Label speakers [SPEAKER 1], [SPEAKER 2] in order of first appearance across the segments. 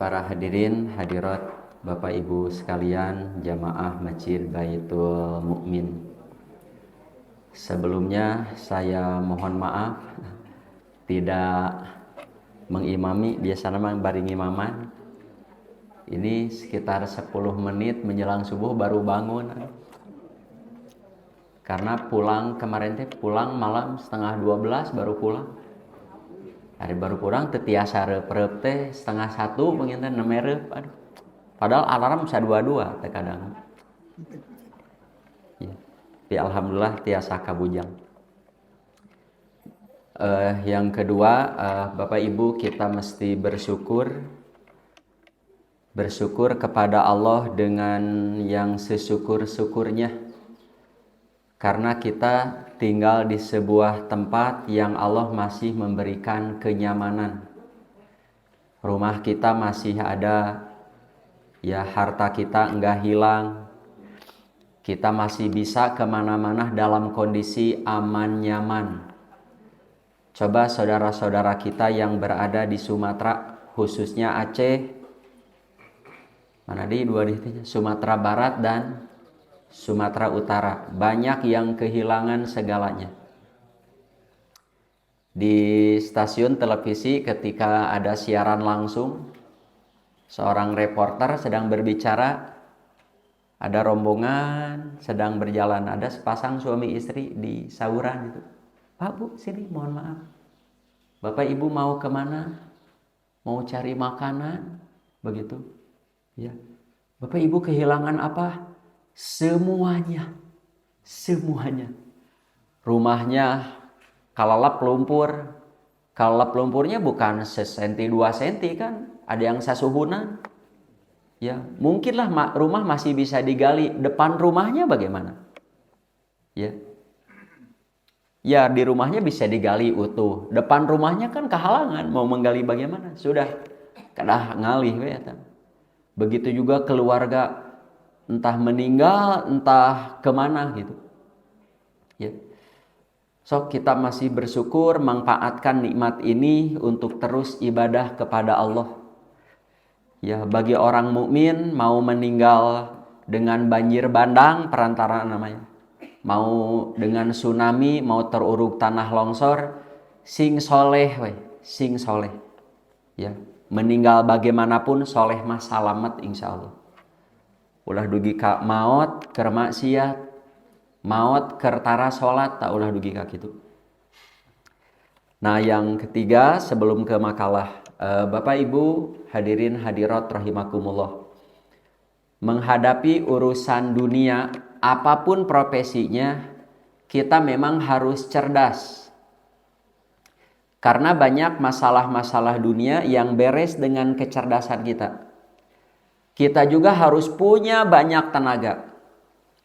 [SPEAKER 1] Para hadirin hadirat Bapak Ibu sekalian jamaah Masjid Baitul Mukmin. Sebelumnya saya mohon maaf tidak mengimami, biasanya memang bari ngimaman. Ini sekitar 10 menit menjelang subuh baru bangun. Karena pulang kemarin pulang malam setengah 12 baru pulang. Hari baru pulang tetiasa reup teh setengah 1 penginten nemereup. Aduh. Padahal alarm bisa 22 teh kadang. Ya. Tapi alhamdulillah tiasa kabujang. Yang kedua, Bapak Ibu kita mesti bersyukur kepada Allah dengan yang sesyukur-syukurnya. Karena kita tinggal di sebuah tempat yang Allah masih memberikan kenyamanan. Rumah kita masih ada, ya harta kita enggak hilang. Kita masih bisa kemana-mana dalam kondisi aman nyaman. Coba saudara-saudara kita yang berada di Sumatera, khususnya Aceh, mana di dua di Sumatera Barat dan Sumatera Utara, banyak yang kehilangan segalanya. Di stasiun televisi ketika ada siaran langsung, seorang reporter sedang berbicara, ada rombongan sedang berjalan, ada sepasang suami istri di sauran itu. Pak Bu, sini mohon maaf. Bapak Ibu mau kemana? Mau cari makanan? Begitu. Ya. Bapak Ibu kehilangan apa? Semuanya. Rumahnya kalalap lumpur. Kalalap lumpurnya bukan sesenti 2 senti kan. Ada yang sasuhunan. Ya, mungkinlah rumah masih bisa digali. Depan rumahnya bagaimana? Ya. Ya, di rumahnya bisa digali utuh. Depan rumahnya kan kehalangan. Mau menggali bagaimana? Sudah. Kadah ngalih. Begitu juga keluarga. Entah meninggal, entah kemana gitu. Ya. So kita masih bersyukur manfaatkan nikmat ini untuk terus ibadah kepada Allah. Ya, bagi orang mukmin mau meninggal dengan banjir bandang perantara namanya. Mau dengan tsunami, mau teruruk tanah longsor, sing soleh sing soleh. Ya, meninggal bagaimanapun soleh mah salamet insyaallah. Ulah dugi ka maot keur maksiat, maot keur tara salat tak ulah dugi ka kitu. Nah, yang ketiga sebelum ke makalah, Bapak Ibu hadirin hadirat rahimakumullah. Menghadapi urusan dunia apapun profesinya, kita memang harus cerdas. Karena banyak masalah-masalah dunia yang beres dengan kecerdasan kita. Kita juga harus punya banyak tenaga.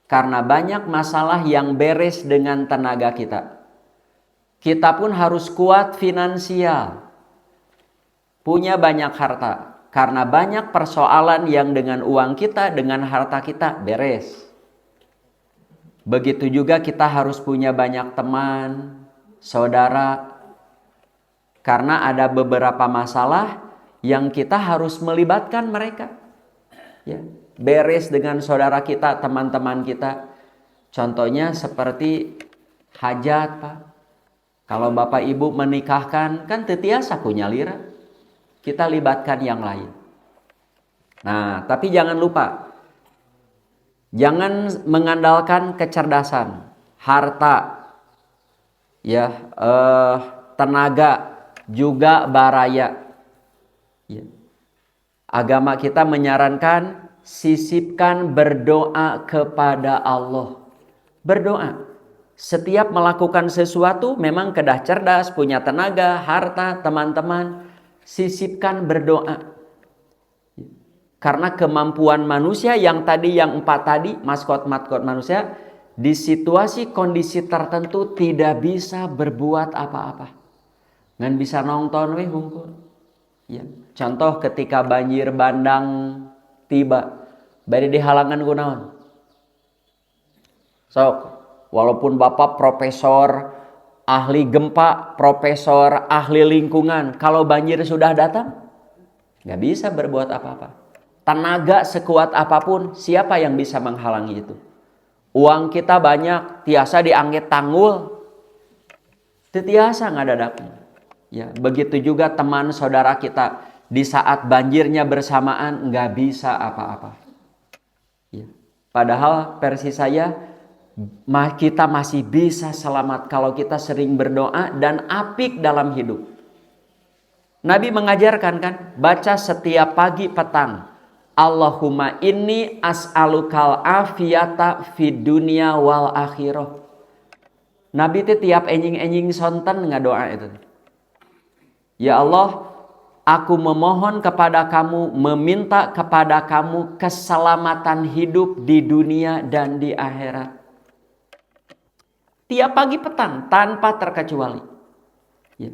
[SPEAKER 1] Karena banyak masalah yang beres dengan tenaga kita. Kita pun harus kuat finansial. Punya banyak harta. Karena banyak persoalan yang dengan uang kita, dengan harta kita beres. Begitu juga kita harus punya banyak teman, saudara. Karena ada beberapa masalah yang kita harus melibatkan mereka. Ya, beres dengan saudara kita, teman-teman kita. Contohnya seperti hajat, Pak. Kalau Bapak Ibu menikahkan, kan tetiasa punya lira. Kita libatkan yang lain. Nah, tapi jangan lupa. Jangan mengandalkan kecerdasan, harta, ya, tenaga, juga baraya. Ya. Agama kita menyarankan sisipkan berdoa kepada Allah. Berdoa. Setiap melakukan sesuatu memang kedah cerdas, punya tenaga, harta, teman-teman. Sisipkan berdoa. Karena kemampuan manusia yang 4 tadi, maskot-maskot manusia, di situasi kondisi tertentu tidak bisa berbuat apa-apa. Ngan bisa nonton hungkul. Ya. Contoh ketika banjir bandang tiba, bari dihalangan kunaon. Sok, walaupun Bapak profesor ahli gempa, profesor ahli lingkungan, kalau banjir sudah datang, Nggak bisa berbuat apa-apa. Tenaga sekuat apapun, siapa yang bisa menghalangi itu? Uang kita banyak, tiasa diangget tanggul, tiasa ngadadaknya. Ya, begitu juga teman saudara kita di saat banjirnya bersamaan nggak bisa apa-apa. Ya. Padahal versi saya, kita masih bisa selamat kalau kita sering berdoa dan apik dalam hidup. Nabi mengajarkan kan, baca setiap pagi petang. Allahumma inni as'alukal afiyata fid dunya wal akhirah. Nabi itu tiap enjing-enjing sonten ngadoa itu. Ya Allah, aku memohon kepada kamu, meminta kepada kamu keselamatan hidup di dunia dan di akhirat. Tiap pagi petang tanpa terkecuali. Ya.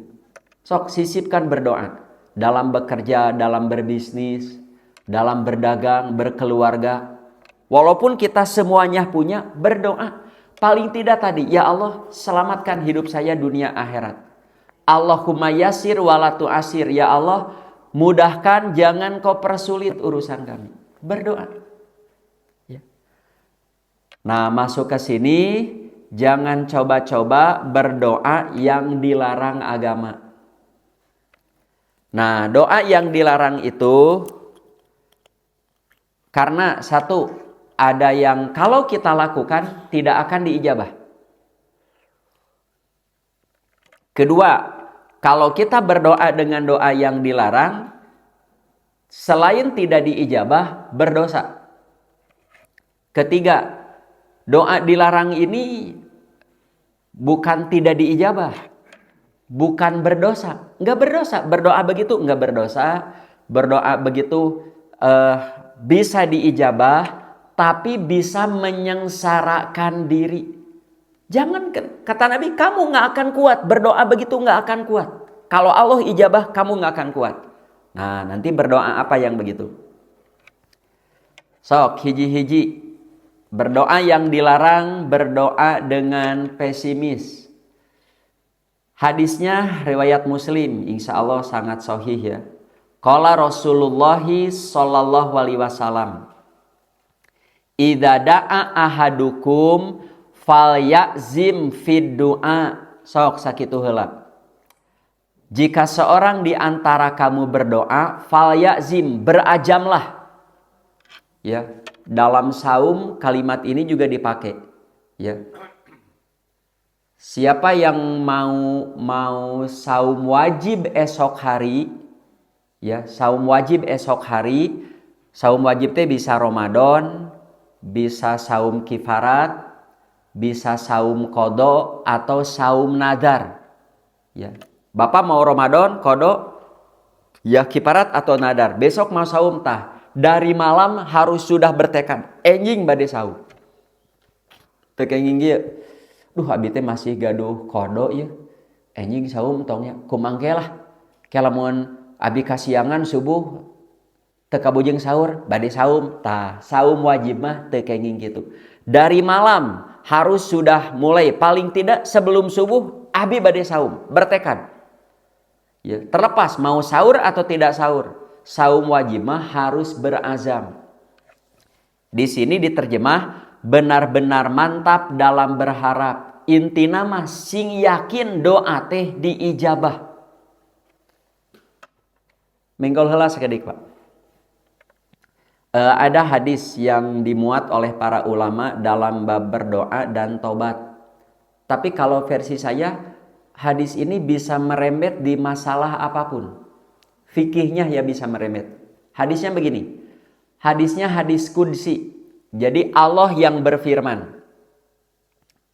[SPEAKER 1] Sok sisipkan berdoa dalam bekerja, dalam berbisnis, dalam berdagang, berkeluarga. Walaupun kita semuanya punya, berdoa. Paling tidak tadi, ya Allah selamatkan hidup saya dunia akhirat. Allahumma yasir walatu asir. Ya Allah mudahkan, jangan kau persulit urusan kami. Berdoa. Ya. Nah, masuk ke sini, jangan coba-coba berdoa yang dilarang agama. Nah, doa yang dilarang itu karena satu, ada yang kalau kita lakukan tidak akan diijabah. Kedua, kalau kita berdoa dengan doa yang dilarang, selain tidak diijabah, berdosa. Ketiga, doa dilarang ini bukan tidak diijabah, bukan berdosa. Enggak berdosa, berdoa begitu enggak berdosa. Berdoa begitu bisa diijabah, tapi bisa menyengsarakan diri. Jangan, kata Nabi, kamu nggak akan kuat. Berdoa begitu nggak akan kuat. Kalau Allah ijabah, kamu nggak akan kuat. Nah, nanti berdoa apa yang begitu? Sok, hiji-hiji. Berdoa yang dilarang, berdoa dengan pesimis. Hadisnya riwayat Muslim, insya Allah sangat sahih ya. Qala Rasulullah sallallahu alaihi wasallam, idza da'a ahadukum falyazim fid du'a. Sok sakitu heula. Jika seorang di antara kamu berdoa, falyazim, berajamlah. Ya, dalam saum kalimat ini juga dipakai. Ya. Siapa yang mau saum wajib esok hari, ya, saum wajib esok hari, saum wajib teh bisa Ramadan, bisa saum kifarat, bisa saum kodo atau saum nadar. Ya. Bapak mau Ramadan, kodo, ya kifarat atau nadar. Besok mau saum tah. Dari malam harus sudah bertekad. Enjing bade saum. Teu kenging ieu. Duh abi teh masih gaduh kodo ya. Enjing saum tongnya kumangke lah. Kalamun abi kasiangan subuh teu kabujeng sahur bade saum. Tah, saum wajib mah teu kenging kitu. Dari malam harus sudah mulai, paling tidak sebelum subuh abi bade saum, bertekad. Ya, terlepas mau sahur atau tidak sahur, saum wajib mah harus berazam. Di sini diterjemah benar-benar mantap dalam berharap. Intina mah sing yakin doa teh diijabah. Minggol heula sakedik Pak. Ada hadis yang dimuat oleh para ulama dalam bab berdoa dan tobat. Tapi kalau versi saya, hadis ini bisa merembet di masalah apapun. Fikihnya ya bisa merembet. Hadisnya begini. Hadisnya hadis qudsi. Jadi Allah yang berfirman.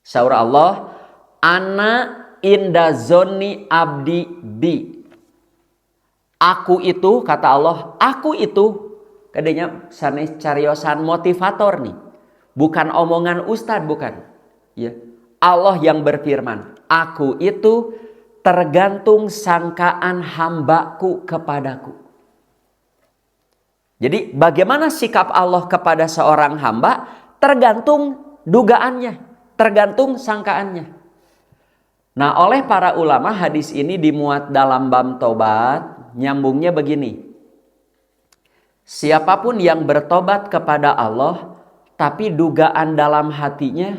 [SPEAKER 1] Saur Allah, ana inda zonni abdi bi. Aku itu, kata Allah, aku itu, kadenya sanes cariosan motivator nih. Bukan omongan ustad, bukan. Ya. Allah yang berfirman, aku itu tergantung sangkaan hambaku kepadaku. Jadi bagaimana sikap Allah kepada seorang hamba tergantung dugaannya, tergantung sangkaannya. Nah, oleh para ulama hadis ini dimuat dalam bab tobat, nyambungnya begini. Siapapun yang bertobat kepada Allah, tapi dugaan dalam hatinya,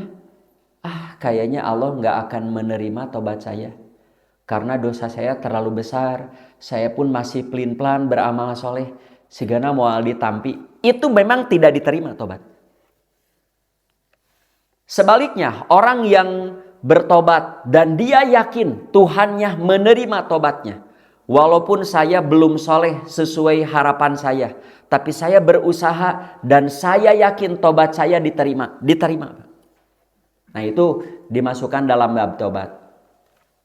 [SPEAKER 1] kayaknya Allah nggak akan menerima tobat saya. Karena dosa saya terlalu besar, saya pun masih pelin-pelan beramal soleh, sigana moal ditampi. Itu memang tidak diterima tobat. Sebaliknya, orang yang bertobat dan dia yakin Tuhannya menerima tobatnya. Walaupun saya belum soleh sesuai harapan saya, tapi saya berusaha dan saya yakin tobat saya diterima. Nah, itu dimasukkan dalam bab tobat.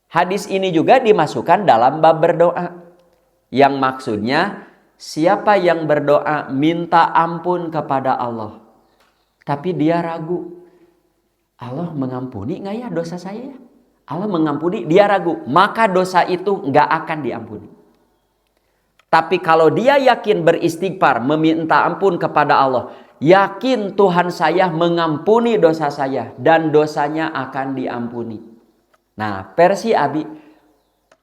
[SPEAKER 1] Hadis ini juga dimasukkan dalam bab berdoa. Yang maksudnya, siapa yang berdoa minta ampun kepada Allah, tapi dia ragu, Allah mengampuni nggak ya dosa saya ya? Allah mengampuni, dia ragu, maka dosa itu nggak akan diampuni. Tapi kalau dia yakin beristighfar, meminta ampun kepada Allah, yakin Tuhan saya mengampuni dosa saya dan dosanya akan diampuni. Nah, versi Abi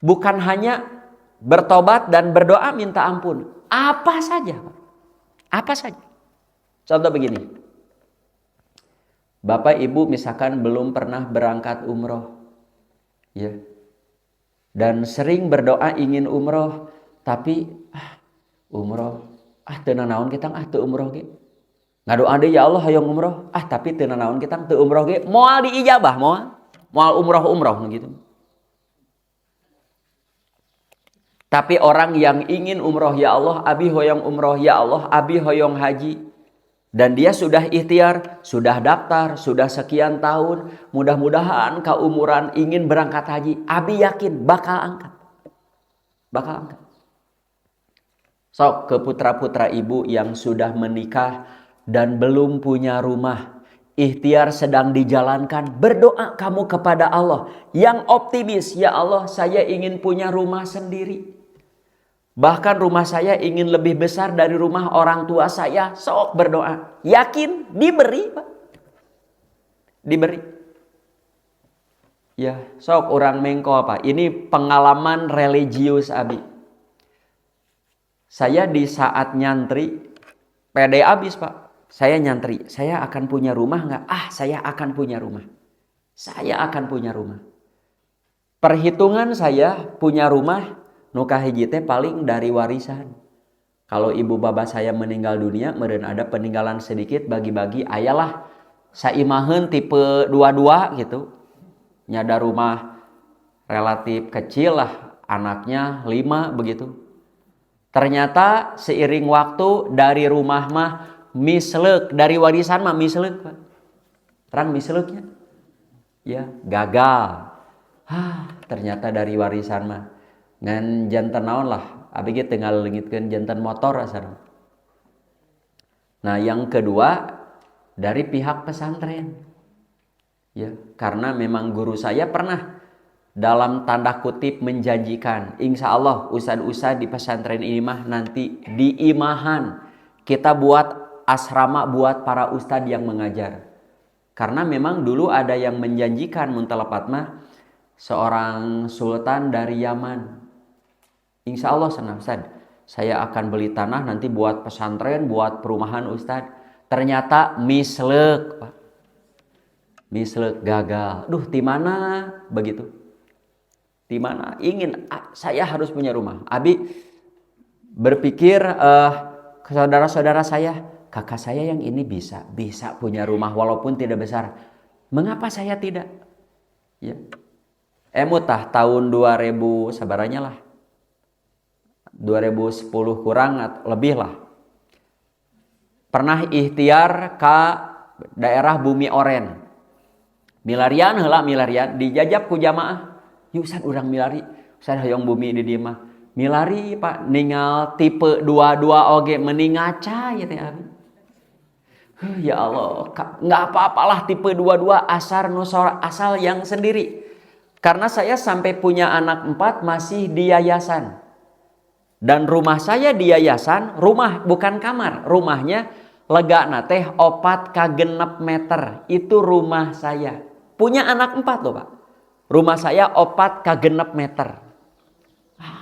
[SPEAKER 1] bukan hanya bertobat dan berdoa minta ampun, apa saja. Apa saja. Contoh begini. Bapak Ibu misalkan belum pernah berangkat umroh. Ya. Dan sering berdoa ingin umroh, tapi umroh teu naon kita teu umroh ge. Ngadoa deui ya Allah hayong umroh, tapi teu naon kita teu umroh ge, moal diijabah moal umroh gitu. Tapi orang yang ingin umroh, ya Allah abi hoyong umroh, ya Allah abi hoyong haji, dan dia sudah ikhtiar, sudah daftar, sudah sekian tahun, mudah-mudahan keumuran ingin berangkat haji, abi yakin bakal angkat. Sok ke putra-putra ibu yang sudah menikah dan belum punya rumah, ikhtiar sedang dijalankan, berdoa kamu kepada Allah yang optimis, ya Allah saya ingin punya rumah sendiri. Bahkan rumah saya ingin lebih besar dari rumah orang tua saya. Sok berdoa. Yakin diberi, Pak. Diberi. Ya, sok orang mengko apa? Ini pengalaman religius Abi. Saya di saat nyantri, pede abis Pak. Saya nyantri, saya akan punya rumah nggak? Saya akan punya rumah. Saya akan punya rumah. Perhitungan saya punya rumah, nuka hiji teh paling dari warisan. Kalau ibu bapa saya meninggal dunia, meureun ada peninggalan sedikit bagi-bagi, ayalah saimaheun tipe 22 gitu. Nyada rumah relatif kecil lah, anaknya 5 begitu. Ternyata seiring waktu dari rumah mah mislek, dari warisan mah mislek, Pak. Terang misleknya. Ya, gagal. Ternyata dari warisan mah ngan jantan naon lah, abi ge tinggal leungitkeun jantan motor asal. Nah, yang kedua dari pihak pesantren. Ya, karena memang guru saya pernah dalam tanda kutip menjanjikan, insya Allah ustad-ustad di pesantren ini mah nanti di imahan kita buat asrama buat para ustad yang mengajar. Karena memang dulu ada yang menjanjikan muntalapat mah seorang sultan dari Yaman. Insya Allah senang Ustaz, saya akan beli tanah nanti buat pesantren, buat perumahan Ustaz. Ternyata mislek, Pak. Mislek, gagal. Duh, di mana begitu? Di mana? Ingin, saya harus punya rumah. Abi berpikir ke saudara-saudara saya, kakak saya yang ini bisa punya rumah walaupun tidak besar. Mengapa saya tidak? Ya. Emutah tahun 2000 sabaranya lah. 2010 kurang atau lebih lah. Pernah ikhtiar ke daerah Bumi Oren. Milarian heula milarian dijajab ku jamaah. Yuk Ustaz urang milari. Ustaz hayong bumi di dieu mah. Milari Pak ningal tipe 22 oge mending ngaca ya teh abi. Ya Allah, enggak apa-apalah tipe 22 asal yang sendiri. Karena saya sampai punya anak 4 masih di yayasan. Dan rumah saya di yayasan, rumah bukan kamar, rumahnya legana teh 4,6 meter. Itu rumah saya. Punya anak 4 loh Pak. Rumah saya 4,6 meter.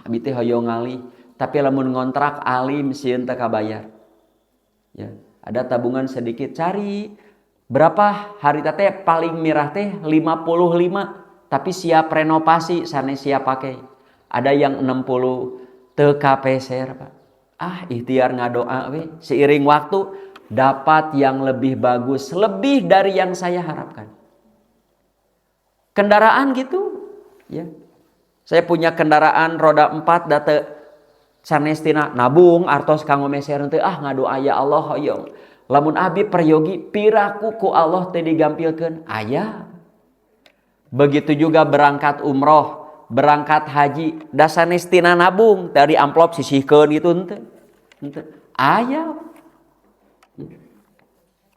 [SPEAKER 1] Abi teh hoyong ngali, tapi lamun ngontrak alim sieun teu kabayar. Ya, ada tabungan sedikit, cari berapa hari teh paling mirah teh 55, tapi siap renovasi sana siap pakai. Ada yang 60 teu kapeser, Pak. Ikhtiar ngadoa we, seiring waktu dapat yang lebih bagus, lebih dari yang saya harapkan. Kendaraan gitu, ya. Saya punya kendaraan roda 4 date sanestina nabung artos kanggo meser teu ngadoa ya Allah hoyong. Lamun abi peryogi piraku ku Allah teu digampilkeun aya. Begitu juga berangkat umroh, berangkat haji, da sanestina nabung dari amplop sisihkeun gitu henteu. Henteu. Aya.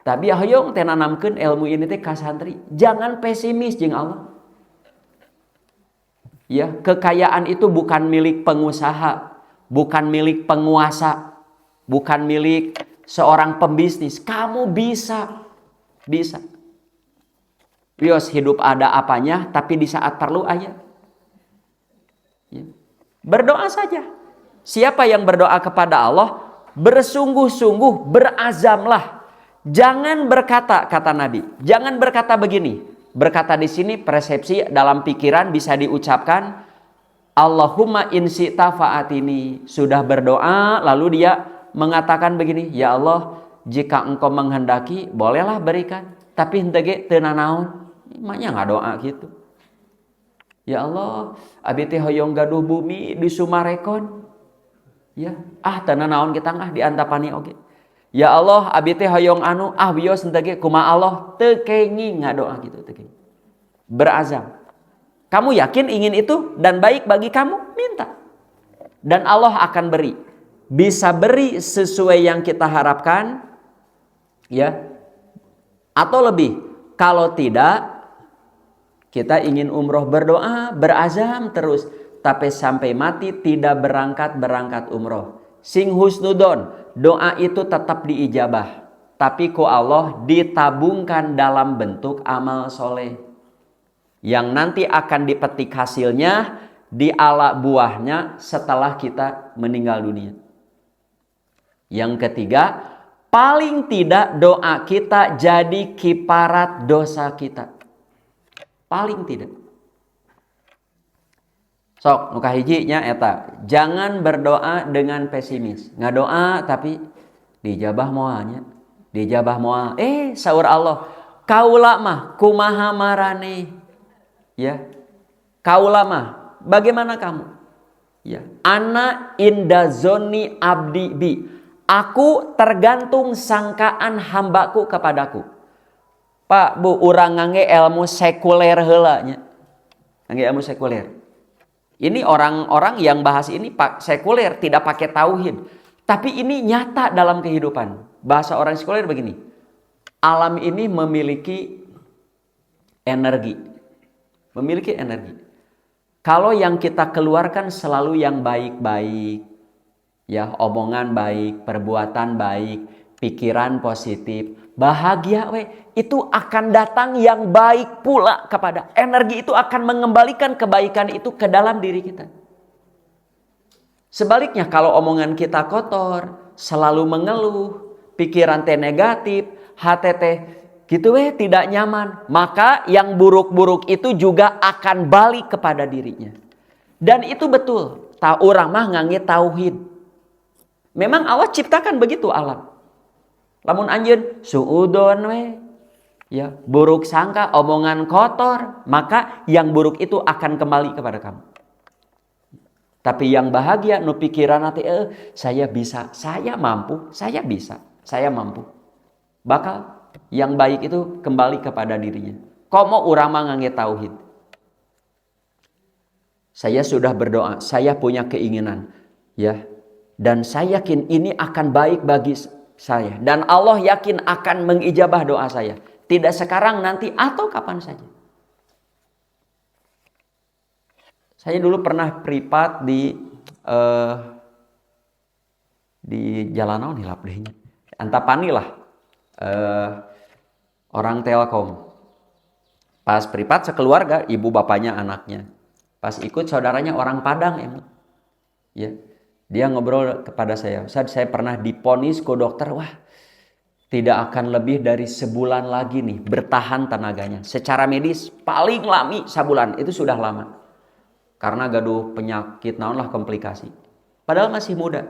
[SPEAKER 1] Tapi hoyong teh nanamkeun ilmu ini teh ka santri, jangan pesimis jeung Allah. Ya, kekayaan itu bukan milik pengusaha, bukan milik penguasa, bukan milik seorang pembisnis. Kamu bisa. Bios hidup ada apanya, tapi di saat perlu ayah. Ya. Berdoa saja. Siapa yang berdoa kepada Allah, bersungguh-sungguh, berazamlah. Jangan berkata, kata Nabi, jangan berkata begini. Berkata di sini persepsi dalam pikiran bisa diucapkan, Allahumma in syi'ta fa'atini. Sudah berdoa, lalu dia mengatakan begini, ya Allah, jika engkau menghendaki, bolehlah berikan. Tapi henteu teu nanaon. Maknya ngadoa gitu. Ya Allah, abi teh hoyong gaduh bumi di Sumarekon. Ya, teu nanaon kita di antapani oge. Ya Allah, abi teh hoyong anu wios henteu ge kumaha Allah teu kenging ngadoa gitu teu kenging. Berazam. Kamu yakin ingin itu dan baik bagi kamu, minta. Dan Allah akan beri. Bisa beri sesuai yang kita harapkan, ya. Atau lebih. Kalau tidak, kita ingin umroh berdoa, berazam terus. Tapi sampai mati tidak berangkat umroh. Sing husnudon, doa itu tetap diijabah. Tapi ku Allah ditabungkan dalam bentuk amal soleh. Yang nanti akan dipetik hasilnya di ala buahnya setelah kita meninggal dunia. Yang ketiga, paling tidak doa kita jadi kiparat dosa kita. Paling tidak. Sok nuka hiji nya eta, jangan berdoa dengan pesimis. Ngadoa tapi dijabah moalnya. Dijabah moal. Saur Allah, kaula mah kumaha marane? Ya. Kaula mah bagaimana kamu? Ya. Ana inda zonni abdi bi. Aku tergantung sangkaan hambaku kepadaku. Pak, Bu, urang ngangge ilmu sekuler heula nya. Ngangge ilmu sekuler. Ini orang-orang yang bahas ini Pak sekuler, tidak pakai tauhid. Tapi ini nyata dalam kehidupan. Bahasa orang sekuler begini. Alam ini memiliki energi. Memiliki energi. Kalau yang kita keluarkan selalu yang baik-baik. Ya, omongan baik, perbuatan baik, pikiran positif, bahagia itu akan datang yang baik pula kepada energi itu akan mengembalikan kebaikan itu ke dalam diri kita. Sebaliknya kalau omongan kita kotor, selalu mengeluh, pikiran teh negatif, hati teh gitu tidak nyaman, maka yang buruk-buruk itu juga akan balik kepada dirinya. Dan itu betul, orang mah ngangge tauhid. Memang Allah ciptakan begitu alam. Lamun anjeun suudon ya, buruk sangka, omongan kotor, maka yang buruk itu akan kembali kepada kamu. Tapi yang bahagia nu pikiran nanti saya bisa, saya mampu, saya bisa, saya mampu. Bakal yang baik itu kembali kepada dirinya. Komo urang mah ngangge tauhid. Saya sudah berdoa, saya punya keinginan, ya. Dan saya yakin ini akan baik bagi saya. Dan Allah yakin akan mengijabah doa saya. Tidak sekarang, nanti, atau kapan saja. Saya dulu pernah privat di jalan naon hilap dehnya. Antapani lah. Orang Telkom. Pas privat sekeluarga, ibu bapaknya anaknya. Pas ikut saudaranya orang Padang emang. Ya. Dia ngobrol kepada saya, Ustaz, saya pernah diponis ke dokter, wah tidak akan lebih dari sebulan lagi nih bertahan tenaganya. Secara medis paling lami sebulan, itu sudah lama. Karena gaduh penyakit naon lah, komplikasi. Padahal masih muda.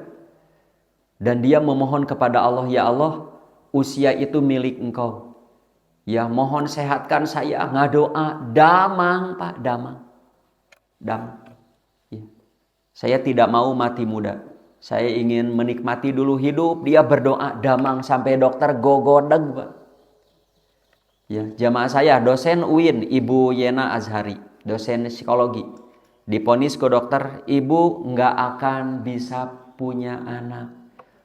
[SPEAKER 1] Dan dia memohon kepada Allah, ya Allah, usia itu milik Engkau. Ya mohon sehatkan saya, ngadoa, damang Pak, damang. Ya. Saya tidak mau mati muda. Saya ingin menikmati dulu hidup. Dia berdoa, damang sampai dokter gogodeg Pak. Ya, jamaah saya dosen UIN, Ibu Yena Azhari, dosen psikologi. Diponis ke dokter, ibu nggak akan bisa punya anak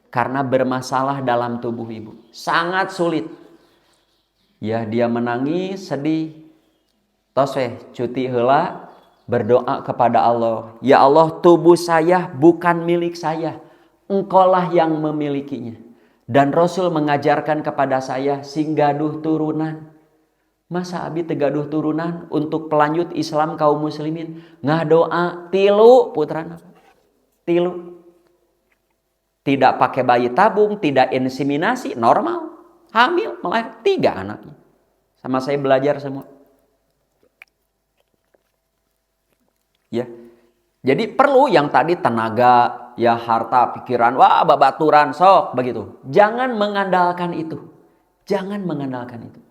[SPEAKER 1] karena bermasalah dalam tubuh ibu. Sangat sulit. Ya, dia menangis, sedih. Toseh, cuti heula, berdoa kepada Allah. Ya Allah, tubuh saya bukan milik saya. Engkaulah yang memilikinya. Dan Rasul mengajarkan kepada saya, sing gaduh turunan. Masa abi tegaduh turunan untuk pelanjut Islam kaum muslimin. Ngadoa tilu putrana. Tilu. Tidak pakai bayi tabung, tidak inseminasi, normal. Hamil, melahirkan 3 anaknya. Sama saya belajar semua. Ya. Jadi perlu yang tadi tenaga, ya harta, pikiran, wah babaturan, sok begitu. Jangan mengandalkan itu. Jangan mengandalkan itu.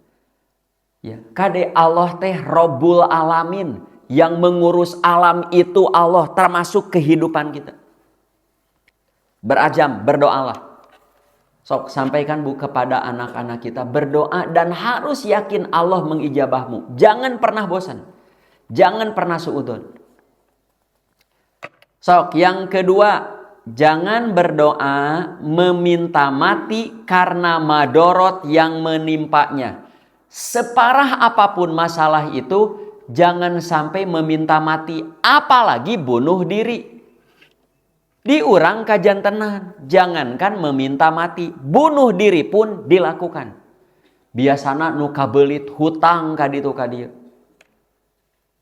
[SPEAKER 1] Ya, kade Allah teh Rabbul Alamin, yang mengurus alam itu Allah, termasuk kehidupan kita. Berajam, berdoalah. Sok sampaikan Bu kepada anak-anak kita, berdoa dan harus yakin Allah mengijabahmu. Jangan pernah bosan. Jangan pernah suudzon. Sok yang kedua, jangan berdoa meminta mati karena madorot yang menimpanya. Separah apapun masalah itu, jangan sampai meminta mati, apalagi bunuh diri. Diurang kajan tenan, jangankan meminta mati, bunuh diri pun dilakukan. Biasana nu kabelit hutang kaditu kadieu.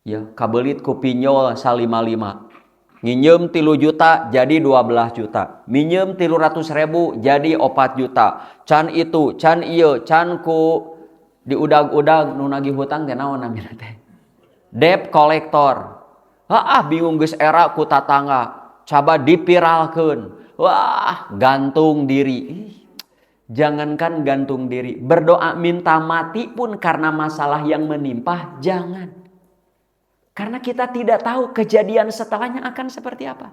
[SPEAKER 1] Ya, kabelit ku pinjol 5. Nginjem 3 juta jadi 12 juta. Minjem 300.000 jadi 4 juta. Can itu, can ieu, can ku diudag-udag nu nagih hutang teh naon namina teh? Debt collector. Bingung geus era ku tatangga. Coba dipiralkeun. Wah, gantung diri. Jangankan gantung diri, berdoa minta mati pun karena masalah yang menimpa, jangan. Karena kita tidak tahu kejadian setelahnya akan seperti apa.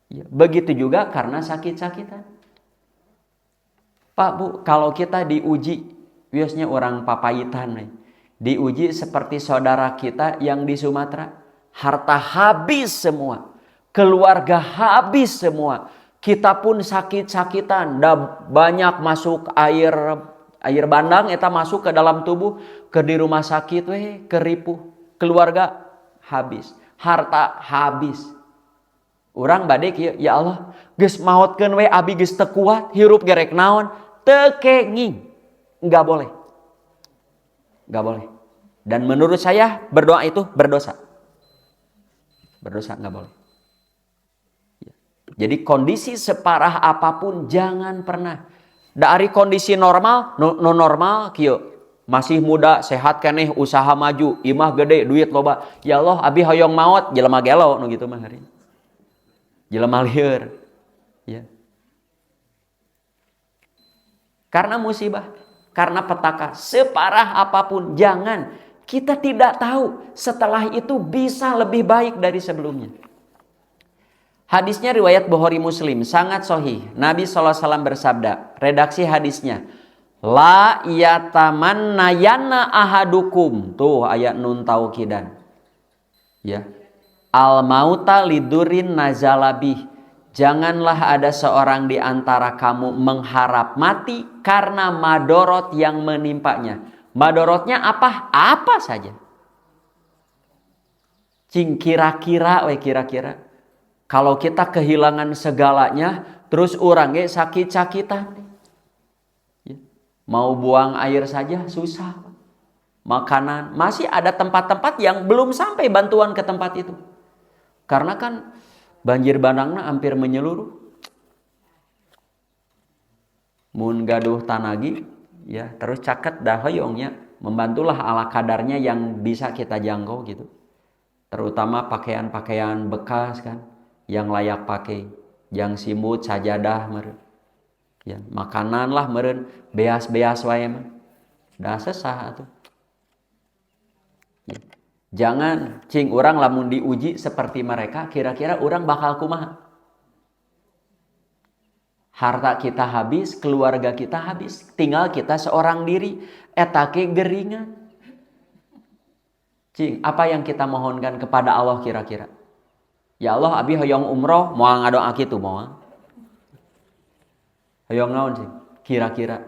[SPEAKER 1] Ya, begitu juga karena sakit-sakitan. Pak, Bu, kalau kita diuji, biasanya orang papayitan nih, diuji seperti saudara kita yang di Sumatera, harta habis semua, keluarga habis semua, kita pun sakit-sakitan, banyak masuk air bandang, eta masuk ke dalam tubuh, ke di rumah sakit, keripuh, keluarga habis, harta habis. Urang badek ya Allah, geus maotkeun we abi geus teu kuat, hirup gerek naon, teu kenging. Enggak boleh. Enggak boleh. Dan menurut saya berdoa itu berdosa. Berdosa enggak boleh. Jadi kondisi separah apapun jangan pernah. Dari kondisi normal, normal kieu. Masih muda, sehat keneh, usaha maju, imah gede, duit loba. Ya Allah, abi hoyong maot, jelema gelo nu gitu mah hari. Jelema lieur. Ya. Karena musibah, karena petaka, separah apapun jangan. Kita tidak tahu setelah itu bisa lebih baik dari sebelumnya. Hadisnya riwayat Bukhari Muslim, sangat sahih. Nabi SAW bersabda, redaksi hadisnya, la yatamannayana ahadukum. Tuh ayat nun taukidan. Ya. Al mauta lidurin nazalabih. Janganlah ada seorang di antara kamu mengharap mati karena madorot yang menimpanya. Madorotnya apa? Apa saja. Kira-kira. Kalau kita kehilangan segalanya, terus orangnya sakit-sakitan. Ya. Mau buang air saja susah. Makanan. Masih ada tempat-tempat yang belum sampai bantuan ke tempat itu. Karena kan banjir bandangna hampir menyeluruh. mun gaduh tanagi ya terus caket dah hoyongnya, membantulah ala kadarnya yang bisa kita jangkau gitu. Terutama pakaian-pakaian bekas kan yang layak pakai, yang simut sajadah meureun. Ya, makanan lah meureun, beas-beas wae mah. Da sesah atuh. Ya. Jangan cing urang lamun diuji seperti mereka, kira-kira urang bakal kumaha? Harta kita habis, keluarga kita habis, tinggal kita seorang diri, eta ke geringan. Cing, apa yang kita mohonkan kepada Allah kira-kira? Ya Allah, abi hoyong umroh, moal ngadoa kitu moal. Hoyong naon sih? Kira-kira.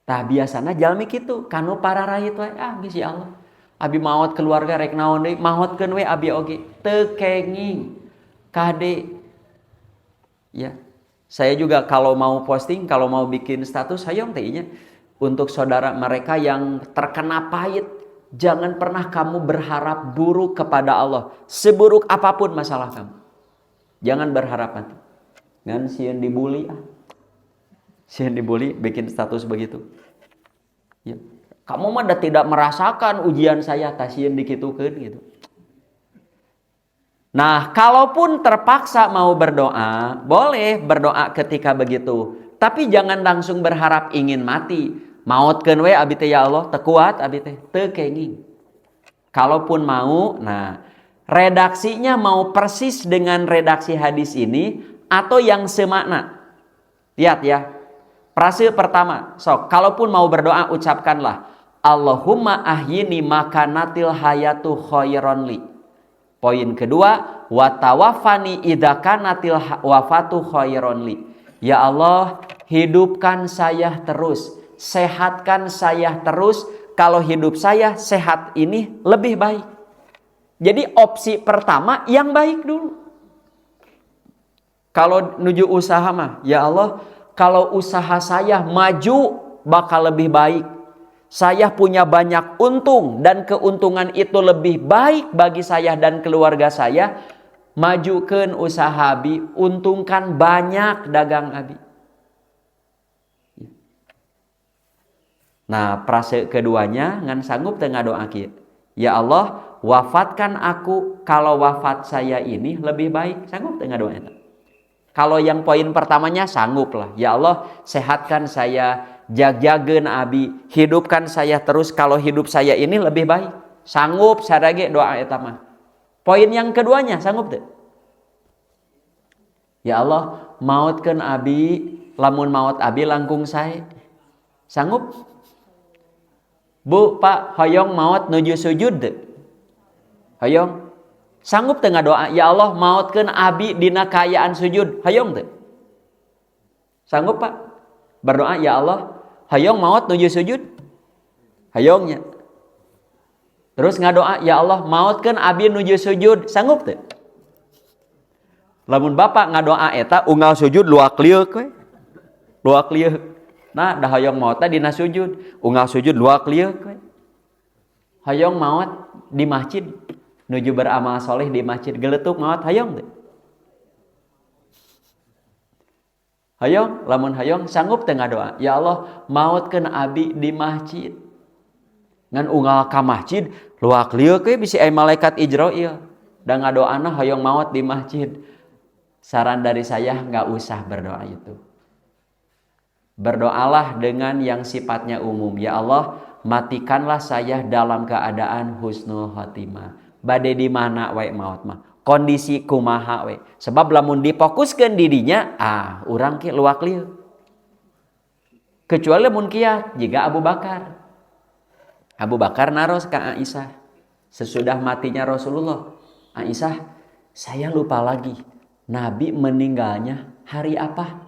[SPEAKER 1] Tah biasana jalmi kitu, kanu para rahit wae, geus ya Allah. Abi maot keluarga rek naon deui, maotkeun we abi oge. Teu kenging. Kade. Ya. Saya juga kalau mau posting, kalau mau bikin status hayong teh nya untuk saudara mereka yang terkena pahit, jangan pernah kamu berharap buruk kepada Allah. Seburuk apapun masalah kamu. Jangan berharap nanti. Ngan sieun dibully Sieun dibully bikin status begitu. Ya. Kamu mah tidak merasakan ujian saya, tah sieun dikitukeun gitu. Nah, kalaupun terpaksa mau berdoa, boleh berdoa ketika begitu. Tapi jangan langsung berharap ingin mati. Mautkeun we abi teh ya Allah, teu kuat abi teh, teu kenging. Kalaupun mau, nah redaksinya mau persis dengan redaksi hadis ini atau yang semakna. Lihat ya. Frase pertama, sok kalaupun mau berdoa ucapkanlah Allahumma ahyini makanatil hayatu khairon li. Poin kedua, watawafani idza kanatil wafatu khairon li. Ya Allah, hidupkan saya terus, sehatkan saya terus. Kalau hidup saya sehat ini lebih baik. Jadi opsi pertama yang baik dulu. Kalau nuju usaha mah, ya Allah, kalau usaha saya maju bakal lebih baik. Saya punya banyak untung dan keuntungan itu lebih baik bagi saya dan keluarga saya. Majukeun usaha abi, untungkan banyak dagang abi. Nah, frase keduanya ngan sanggup teu ngadoa kieu. Ya Allah, wafatkan aku kalau wafat saya ini lebih baik. Sanggup teu ngadoa eta? Kalau yang poin pertamanya sanggup lah. Ya Allah, sehatkan saya, jag-jageun abi, hidupkan saya terus kalau hidup saya ini lebih baik. Sanggup sadage doa eta mah. Poin yang keduanya sanggup teu? Ya Allah, mautkeun abi, lamun maut abi langkung sae. Sanggup? Bu, Pak, hoyong maut nuju sujud teu? Hoyong? Sanggup teu ngadoa, ya Allah mautkeun abi dina kaayaan sujud, hayong teu? Sanggup Pak? Berdoa, ya Allah, hayong maut nuju sujud? Hayongnya. Terus ngadoa, ya Allah mautkeun abi nuju sujud, sanggup teu? Lamun Bapak ngadoa eta unggal sujud luak lieuh we. Luak lieuh. Nah, dah hayong maut teh dina sujud, unggal sujud luak lieuh we. Hayong maut di masjid. Nuju beramal soleh di masjid geletuk maut hayong teh. Hayong, lamun hayong sanggup teu ngadoa, ya Allah mautkeun abi di masjid. Ngan unggal ka masjid luak lieuh we bisi aya malaikat Ijrail. Da ngadoana hayong maut di masjid. Saran dari saya enggak usah berdoa itu. Berdoalah dengan yang sifatnya umum. Ya Allah, matikanlah saya dalam keadaan husnul khotimah. Bade di mana wae maut mah, kondisi kumaha we. Sebab lamun difokuskeun dirinya, urang ke luak lieuh. Kecuali lamun kiat jiga Abu Bakar. Abu Bakar naros ka Aisyah sesudah matinya Rasulullah. Aisyah, saya lupa lagi. Nabi meninggalnya hari apa?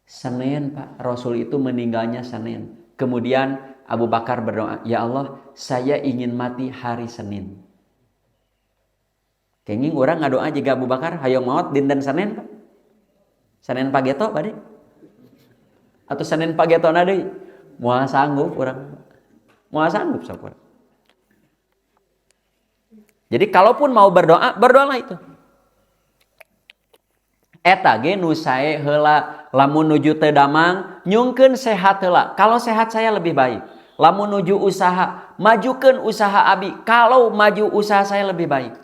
[SPEAKER 1] Senin, Pak. Rasul itu meninggalnya Senin. Kemudian Abu Bakar berdoa, ya Allah, saya ingin mati hari Senin. Kenging orang ngadoa juga Abu Bakar, hayong maut dinten Senin, Pak. Senin pageto, Pak. Atau Senin pageto na deui. Moal sanggup orang. Moal sanggup sok urang. Jadi kalaupun mau berdoa, berdoalah itu. Eta ge nu sae heula lamun nuju teu damang, nyungkeun sehat heula. Kalau sehat saya lebih baik. Lamun nuju usaha, majukeun usaha abi. Kalau maju usaha saya lebih baik.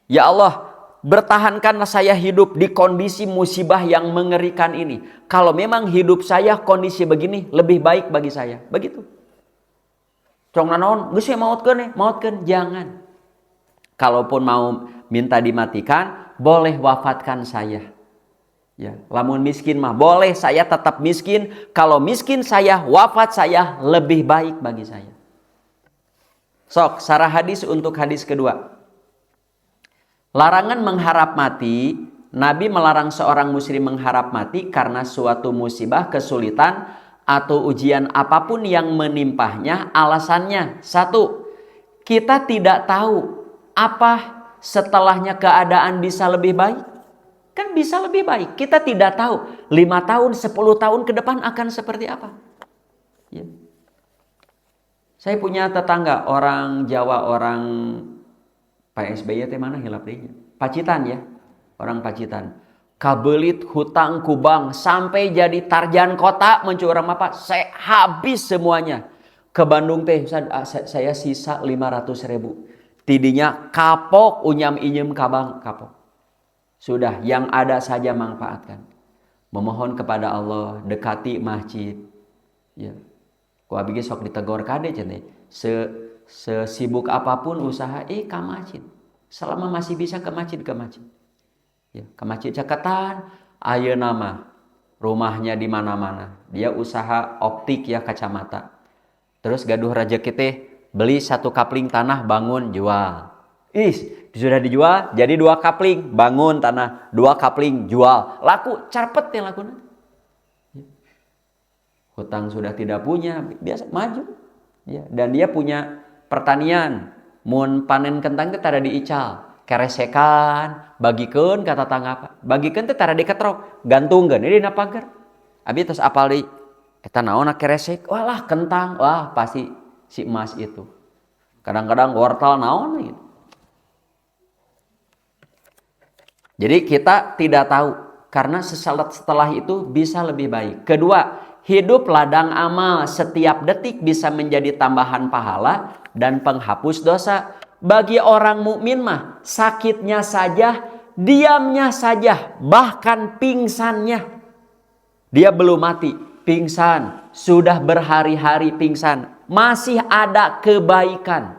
[SPEAKER 1] Ya Allah, bertahankanlah saya hidup di kondisi musibah yang mengerikan ini. Kalau memang hidup saya kondisi begini, lebih baik bagi saya. Begitu. Cong nanaon, geus mautkeun, jangan. Kalaupun mau minta dimatikan, boleh wafatkan saya. Ya, lamun miskin mah boleh saya tetap miskin. Kalau miskin saya, wafat saya lebih baik bagi saya. Sok, sarah hadis untuk hadis kedua. Larangan mengharap mati. Nabi melarang seorang muslim mengharap mati karena suatu musibah, kesulitan, atau ujian apapun yang menimpahnya. Alasannya, satu, kita tidak tahu apa setelahnya keadaan bisa lebih baik. Kan bisa lebih baik. Kita tidak tahu 5 tahun, 10 tahun ke depan akan seperti apa. Ya. Saya punya tetangga orang Jawa, orang PSBY mana hilap deh. Pacitan ya. Orang Pacitan. Kabelit hutang kubang sampai jadi tarjan kota mencurang apa? Saya habis semuanya. Ke Bandung teh saya sisa 500.000. Tidinya kapok unyam inyem kabang kapok. Sudah, yang ada saja manfaatkan. Memohon kepada Allah, dekati masjid. Ya. Ku abis sok ditegor kade cenah. Sesibuk apapun usaha ke masjid. Selama masih bisa ke masjid. Ya, ke masjid caketan, ayeuna mah rumahnya di mana-mana. Dia usaha optik ya, kacamata. Terus gaduh rezeki teh beli 1 kapling tanah, bangun, jual. Sudah dijual jadi 2 kapling, bangun tanah, 2 kapling jual, laku carpet yang laku. Hutang sudah tidak punya, biasa maju. Ya, dan dia punya pertanian, mun panen kentang teh tara diical, keresekan, bagikeun kata tangga, bagikeun teh tara diketrok, gantungkeun di dina pagar. Abi tos apal deui, eta naonna keresek, walah kentang, wah pasti si emas itu. Kadang-kadang wortel naon gitu. Jadi kita tidak tahu karena setelah itu bisa lebih baik. Kedua, hidup ladang amal, setiap detik bisa menjadi tambahan pahala dan penghapus dosa. Bagi orang mukmin mah sakitnya saja, diamnya saja, bahkan pingsannya. Dia belum mati, pingsan, sudah berhari-hari pingsan, masih ada kebaikan.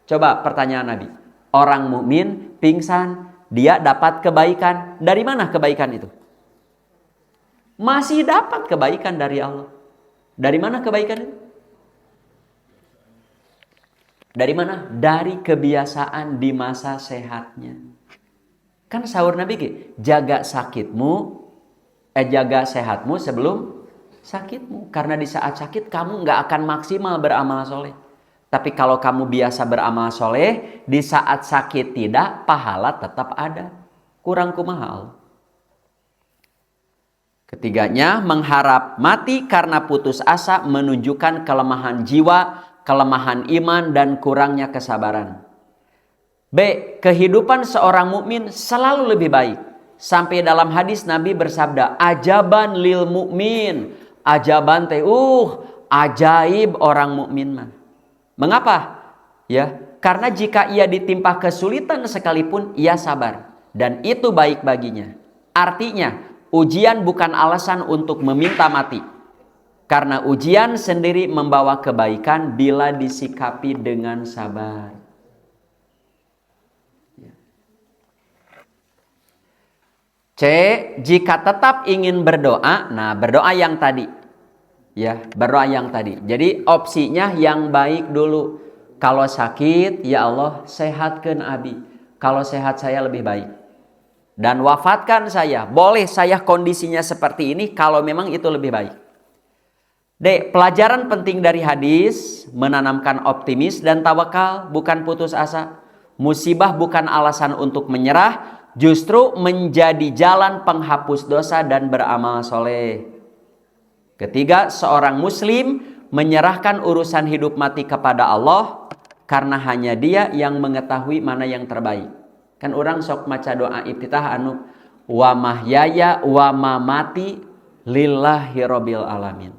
[SPEAKER 1] Coba pertanyaan Nabi, orang mukmin pingsan, dia dapat kebaikan. Dari mana kebaikan itu? Masih dapat kebaikan dari Allah. Dari mana kebaikan itu? Dari mana? Dari kebiasaan di masa sehatnya. Kan sahur Nabi jaga sehatmu sebelum sakitmu. Karena di saat sakit kamu nggak akan maksimal beramal soleh. Tapi kalau kamu biasa beramal soleh, di saat sakit tidak, pahala tetap ada. Kurang kumaha Allah. Ketiganya, mengharap mati karena putus asa menunjukkan kelemahan jiwa, kelemahan iman, dan kurangnya kesabaran. B. Kehidupan seorang mukmin selalu lebih baik. Sampai dalam hadis Nabi bersabda, ajaban lil mukmin. Ajaban teh, ajaib orang mukmin mah. Mengapa? Ya, karena jika ia ditimpa kesulitan sekalipun, ia sabar. Dan itu baik baginya. Artinya, ujian bukan alasan untuk meminta mati. Karena ujian sendiri membawa kebaikan bila disikapi dengan sabar. C. Jika tetap ingin berdoa, berdoa yang tadi. Ya, berdoa yang tadi. Jadi opsinya yang baik dulu. Kalau sakit, ya Allah sehatkan abi. Kalau sehat saya lebih baik. Dan wafatkan saya. Boleh saya kondisinya seperti ini kalau memang itu lebih baik. D. Pelajaran penting dari hadis, menanamkan optimis dan tawakal, bukan putus asa. Musibah bukan alasan untuk menyerah, justru menjadi jalan penghapus dosa dan beramal soleh. Ketiga, seorang muslim menyerahkan urusan hidup mati kepada Allah karena hanya Dia yang mengetahui mana yang terbaik. Kan orang sok maca doa iftitah anu wa mahyaya wa mamati lillahi rabbil alamin.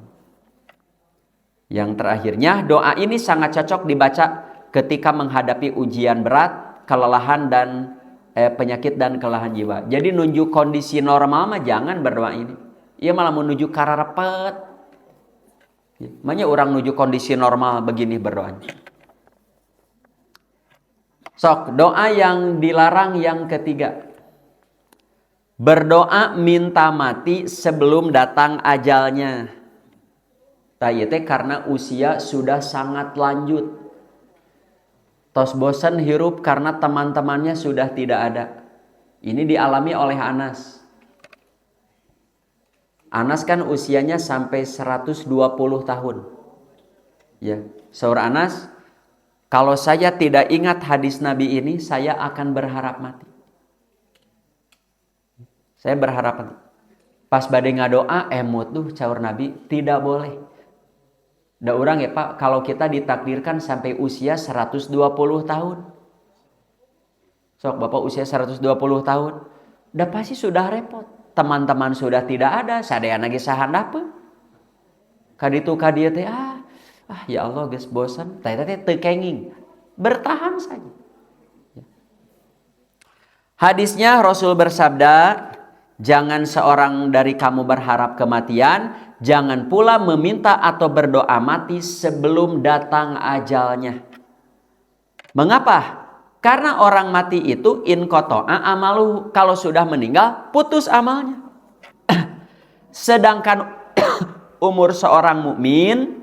[SPEAKER 1] Yang terakhirnya, doa ini sangat cocok dibaca ketika menghadapi ujian berat, kelelahan dan penyakit dan kelelahan jiwa. Jadi nunjuk kondisi normal mah jangan berdoa ini. Ia malah menuju kararepet. Makanya orang nuju kondisi normal begini berdoanya. Sok, doa yang dilarang yang ketiga. Berdoa minta mati sebelum datang ajalnya. Tayete karena usia sudah sangat lanjut. Tos bosan hirup karena teman-temannya sudah tidak ada. Ini dialami oleh Anas. Anas kan usianya sampai 120 tahun. Ya, saur Anas, kalau saya tidak ingat hadis Nabi ini, saya akan berharap mati. Saya berharap mati. Pas badai ngadoa, emut tuh caur Nabi, tidak boleh. Da orang ya Pak, kalau kita ditakdirkan sampai usia 120 tahun. Sok Bapak usia 120 tahun, udah pasti sudah repot. Teman-teman sudah tidak ada, sadaya lagi sahandap. Kaditu kadieu teh ya Allah geus bosan, teh teu kenging. Bertahan saja. Hadisnya Rasul bersabda, jangan seorang dari kamu berharap kematian, jangan pula meminta atau berdoa mati sebelum datang ajalnya. Mengapa? Karena orang mati itu inqata'a amaluhu, kalau sudah meninggal putus amalnya. Sedangkan umur seorang mukmin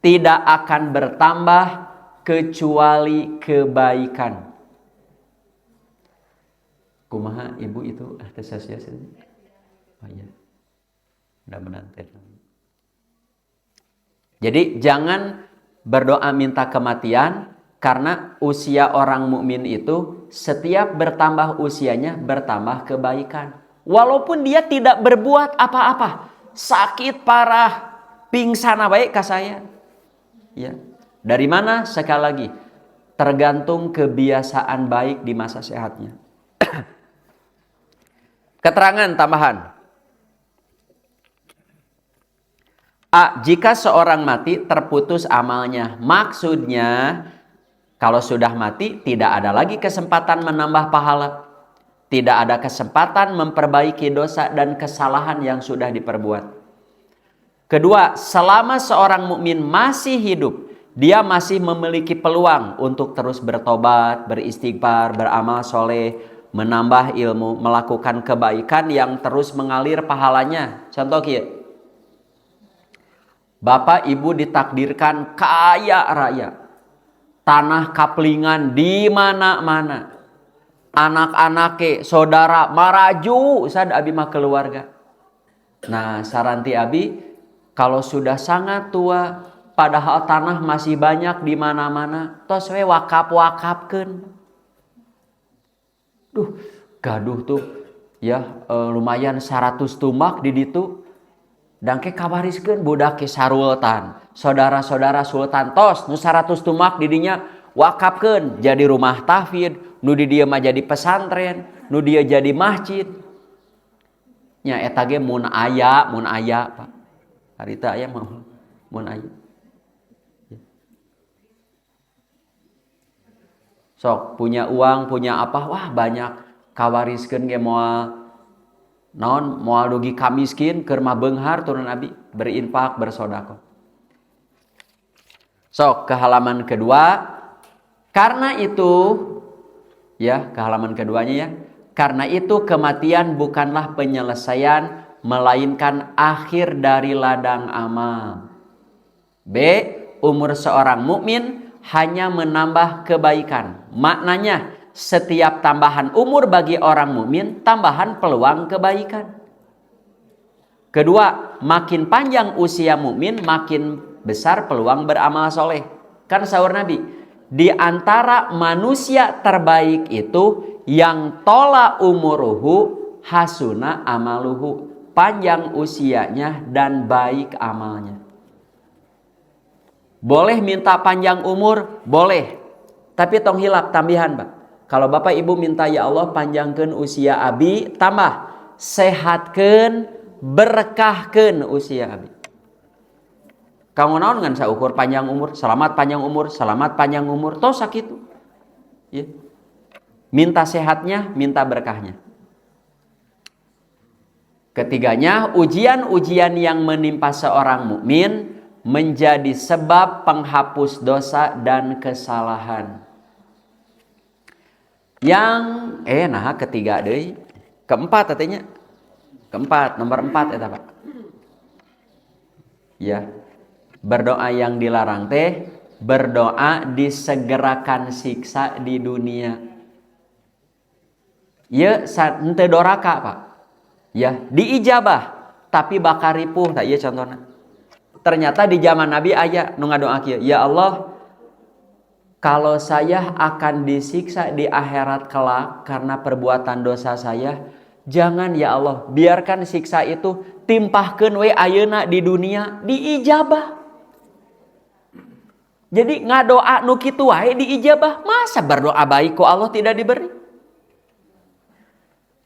[SPEAKER 1] tidak akan bertambah kecuali kebaikan. Kumaha ibu itu tesasiasin. Oh iya. Mudah-mudahan. Jadi jangan berdoa minta kematian, karena usia orang mukmin itu setiap bertambah usianya bertambah kebaikan. Walaupun dia tidak berbuat apa-apa, sakit parah, pingsan baik ka saya. Ya. Dari mana? Sekali lagi, tergantung kebiasaan baik di masa sehatnya. Keterangan tambahan. A. Jika seorang mati terputus amalnya. Maksudnya kalau sudah mati tidak ada lagi kesempatan menambah pahala. Tidak ada kesempatan memperbaiki dosa dan kesalahan yang sudah diperbuat. Kedua, selama seorang mukmin masih hidup, dia masih memiliki peluang untuk terus bertobat, beristighfar, beramal soleh, menambah ilmu, melakukan kebaikan yang terus mengalir pahalanya. Contoh kieu. Bapak ibu ditakdirkan kaya raya. Tanah kaplingan di mana-mana. Anak-anak saudara maraju sad abi mah keluarga. Nah, saranti abi kalau sudah sangat tua padahal tanah masih banyak di mana-mana, tos we wakap-wakapkeun. Duh, gaduh tuh ya lumayan 100 tumak di ditu. Dangke kabariskeun budak ke sarultan. Saudara-saudara sultan tos nu 100 tumak di dinya wakapkeun jadi rumah tahfidz, nu di dieu mah jadi pesantren, nu dieu jadi masjid. Nya eta ge mun aya Pak. Harita aya mah mun aya. Sok punya uang, punya apa, wah banyak kawariskeun ge moal naon moal dugi kamiskin keur mah beunghar turun abi berinfak bersedekah. Sok ke halaman kedua. Karena itu ya, ke halaman keduanya ya. Karena itu kematian bukanlah penyelesaian melainkan akhir dari ladang amal. B. Umur seorang mukmin hanya menambah kebaikan. Maknanya setiap tambahan umur bagi orang mukmin tambahan peluang kebaikan. Kedua, makin panjang usia mukmin makin besar peluang beramal soleh. Kan sahur Nabi, di antara manusia terbaik itu yang tola umuruhu hasuna amaluhu, panjang usianya dan baik amalnya. Boleh minta panjang umur? Boleh. Tapi tong hilap tambihan, Pak. Kalau Bapak Ibu minta ya Allah panjangkeun usia abi, tambah sehatkeun berkahkeun usia abi. Kamu naon ngan saukur panjang umur, selamat panjang umur, selamat panjang umur, tos sakitu. Ya. Minta sehatnya, minta berkahnya. Ketiganya, ujian-ujian yang menimpa seorang mukmin menjadi sebab penghapus dosa dan kesalahan. Yang ketiga deui. Keempat katanya. Keempat, nomor 4 eta Pak. Ya. Berdoa yang dilarang teh berdoa disegerakan siksa di dunia. Ya, henteu doraka, Pak. Ya, diijabah tapi bakal ripuh tah ieu contohna. Ternyata di zaman Nabi aya nu ngadoa kieu, ya Allah, kalau saya akan disiksa di akhirat kelak karena perbuatan dosa saya, jangan ya Allah, biarkan siksa itu timpahkeun we ayeuna di dunia, diijabah. Jadi ngadoa nu kitu wae diijabah, masa berdoa baik ku Allah tidak diberi?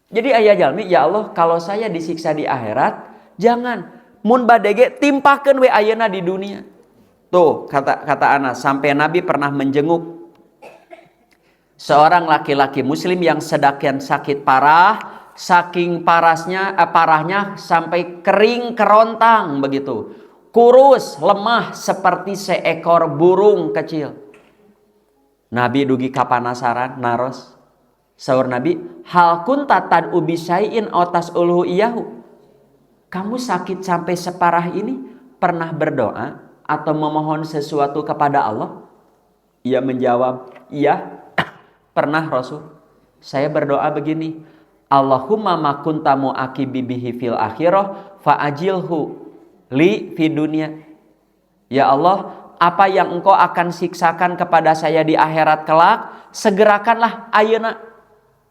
[SPEAKER 1] Jadi aya jalmi, ya Allah, kalau saya disiksa di akhirat, jangan mun badege timpahkeun we ayeuna di dunia. Tuh kata Anas, sampai Nabi pernah menjenguk seorang laki-laki muslim yang sedang sakit parah, saking parahnya sampai kering kerontang begitu, kurus, lemah seperti seekor burung kecil. Nabi dugi kapanasaran naros. Saur Nabi, hal kunta tad'u bisyai'in otas uluhu iyahu. Kamu sakit sampai separah ini pernah berdoa atau memohon sesuatu kepada Allah? Ia menjawab, iya, pernah Rasul. Saya berdoa begini, Allahumma ma kunta mu'aqibi bihi fil akhirah fa'ajilhu li fi dunya. Ya Allah, apa yang engkau akan siksakan kepada saya di akhirat kelak, segerakanlah ayeuna.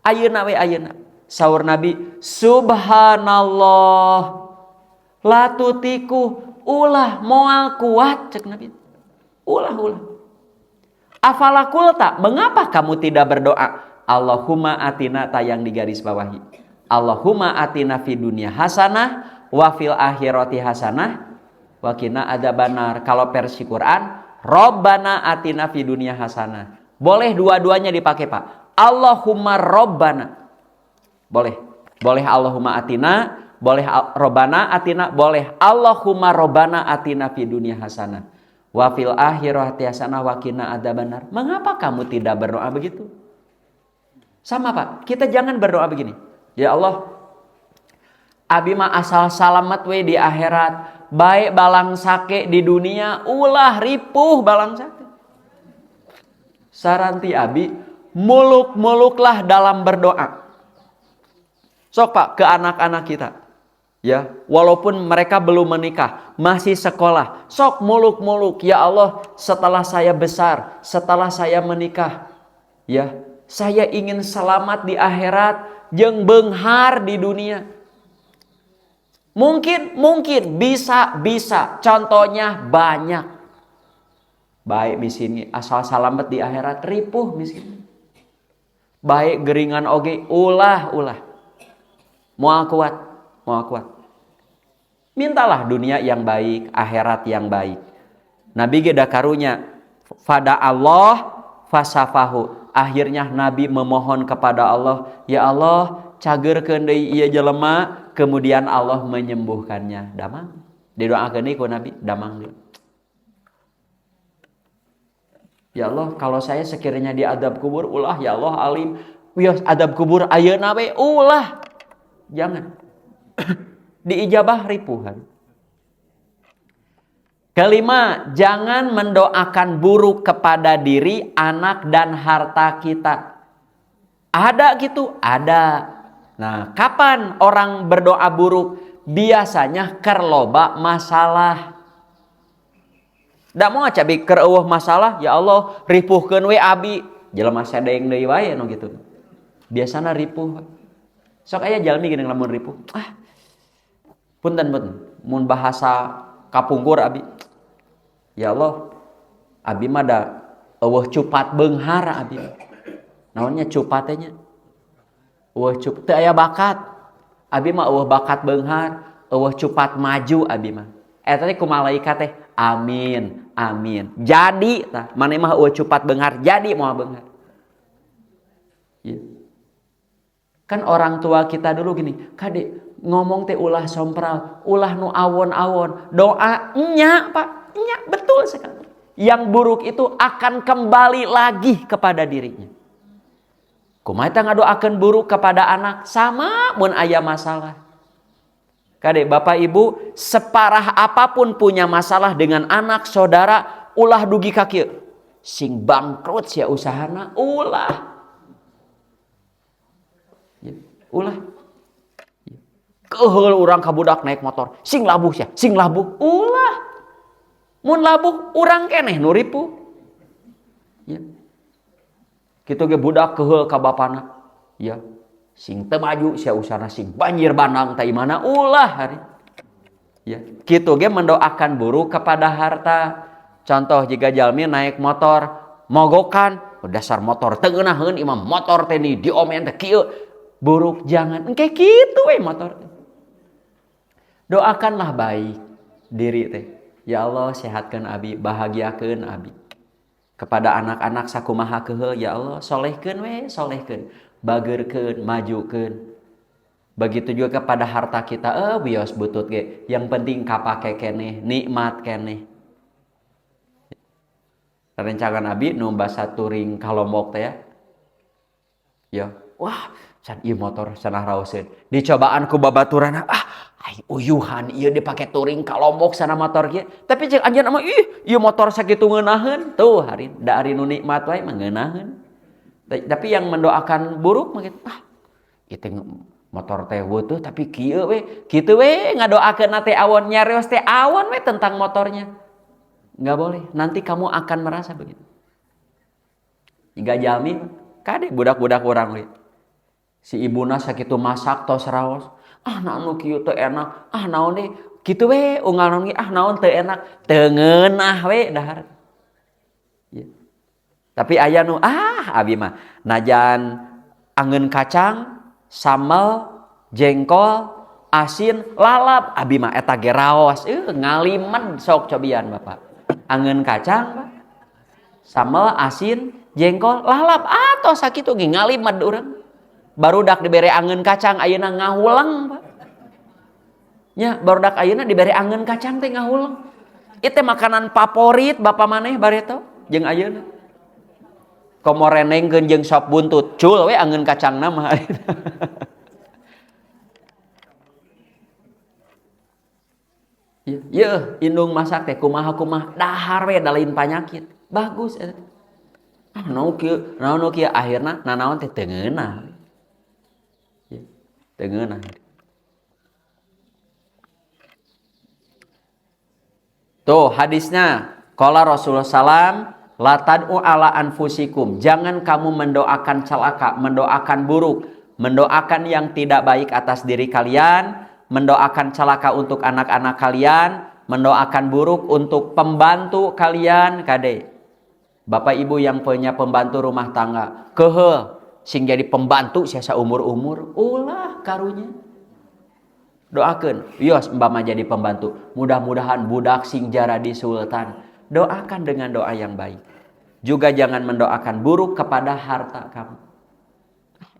[SPEAKER 1] Ayeuna we ayeuna. Saur Nabi, subhanallah, la tutiku, ulah moal kuat, cek Nabi. Ulah. Afala kulta, mengapa kamu tidak berdoa? Allahumma atina, tayang di garis bawahi. Allahumma atina fi dunya hasanah wa fil akhirati hasanah wa qina adzabannar. Kalau versi Quran, Rabbana atina fi dunya hasanah. Boleh dua-duanya dipakai, Pak. Allahumma Rabbana. Boleh Allahumma atina, boleh Rabbana atina, boleh Allahumma Rabbana atina fi dunya hasanah wa fil akhirati hasanah wa qina adzabannar. Mengapa kamu tidak berdoa begitu? Sama Pak, kita jangan berdoa begini. Ya Allah, abi mah asal salamet we di akhirat, baik balang sake di dunia, ulah ripuh balang sake. Saranti abi, muluk-muluklah dalam berdoa. Sok Pak, ke anak-anak kita. Ya, walaupun mereka belum menikah, masih sekolah. Sok muluk-muluk, ya Allah, setelah saya besar, setelah saya menikah, ya, saya ingin selamat di akhirat, jeung beunghar di dunia. Mungkin bisa. Contohnya banyak. Baik miskin asal selamat di akhirat, ripuh miskin. Baik geringan oge, ulah. Moal kuat. Mintalah dunia yang baik, akhirat yang baik. Nabi geda karunya, fada Allah fasafahu. Akhirnya Nabi memohon kepada Allah, ya Allah, cageurkeun deui ieu jelema, kemudian Allah menyembuhkannya. Damang. Didoakeun deui ku Nabi, damang deui. Ya Allah, kalau saya sekiranya di adab kubur, ulah ya Allah alim. Wios adab kubur ayeuna we, ulah. Jangan. Diijabah ripuhan. Kelima, jangan mendoakan buruk kepada diri, anak dan harta kita. Ada gitu? Ada. Nah, kapan orang berdoa buruk? Biasanya kerloba masalah. Da mau cabi keur eueuh masalah, ya Allah ripuhkeun we abi. Jelema sedeng deui wae nu kitu. Biasana ripuh. Sok aya jalmi geuning lamun ripuh. Punten. Mun bahasa kapungkur abi. Ya Allah, abi mah da eueuh cupat beunghar abi. Naonnya cupat teh nya? Eueuh cupat teu aya bakat. Abi mah eueuh bakat beunghar. eueuh cupat maju abi mah. Eta teh ku malaikat teh amin, amin. Jadi tah maneh mah eueuh cupat beunghar, jadi moal beunghar. Ya. Kan orang tua kita dulu gini, Kade ngomong teh ulah sompral, ulah nu awon-awon. Doa nya, Pak. Nya, betul sekali. Yang buruk itu akan kembali lagi kepada dirinya. Kumaha eta ngadoakeun buruk kepada anak sama mun aya masalah. Kade Bapak Ibu separah apapun punya masalah dengan anak saudara, ulah dugi ka kieu. Sing bangkrut sia usahana, ulah. Ulah. Keheul urang ka budak naik motor, sing labuh sia, sing labuh. Ulah. Mun labuh urang keneh nu ripuh. Ya. Kitu ge budak keheul ka bapana. Ya. Sing teu maju sia usahana sing banjir bandang teh mana ulah hari. Ya. Kitu ge mendoakan buruk kepada harta. Contoh jika jalmi naik motor mogokan, dasar motor teu ngeunaheun imam motor teh ni diomen teh kieu. Buruk jangan engke kitu we motor. Doakanlah baik diri teh. Ya Allah sehatkan abi, bahagiakeun abi. Kepada anak-anak sakumaha keheul ya Allah solehkeun we, solehkeun. Bageurkeun, majukeun. Begitu juga kepada harta kita, bios butut ge. Yang penting kapake keneh, nikmat keneh. Rencangan abi nu basa touring ka Lombok teh ya. Ya, wah can ieu motor cenah raoseun. Dicobaan ku babaturanna, uyuhan ieu dipake touring ka Lombok sana motor kieu. Tapi cek anjeun mah ieu motor sakitu ngeunaheun. Tuh hari da ari nu nikmat wae mah ngeunaheun. Tapi yang mendoakan buruk mah itu motor teh weutuh tapi kieu we. Kitu we ngadoakeun teh awon nyarios teh awon we tentang motornya. Enggak boleh. Nanti kamu akan merasa begitu. Jika jalmi kade budak-budak urang we. Si ibuna sakitu masak tos raos. Naon kieu teu enak. Naon deui kitu we unggal ge naon teu enak. Teu ngeunah we dahar. Ya. Tapi aya nu abi mah najan angeun kacang, sambal, jengkol, asin, lalap abi mah eta ge raos. Ngaliman sok cobian Bapak. Angeun kacang, Pak. Sambal, asin, jengkol, lalap tos sakitu ge ngaliman urang. Barudak dibere angeun kacang ayeuna ngahulang, Pak. Nya, barudak ayeuna dibere angeun kacang teh ngahulang. Ieu teh makanan favorit Bapak maneh bareto jeung ayeuna. Komo renengkeun jeung sop buntut, cul we angeun kacangna mah. Yeuh, indung masak teh kumaha dahar we da lain panyakit. Bagus eta. Naon kieu akhirna nanaon teh teu ngeunah. Teu ngeunah. Tuh hadisnya qala Rasulullah sallam la tad'u ala anfusikum, jangan kamu mendoakan celaka, mendoakan buruk, mendoakan yang tidak baik atas diri kalian, mendoakan celaka untuk anak-anak kalian, mendoakan buruk untuk pembantu kalian. Kade Bapak Ibu yang punya pembantu rumah tangga keheul sing jadi pembantu sia saumur-umur ulah karunya doakeun wios umpama jadi pembantu mudah-mudahan budak sing jadi sultan. Doakan dengan doa yang baik. Juga jangan mendoakan buruk kepada harta kamu.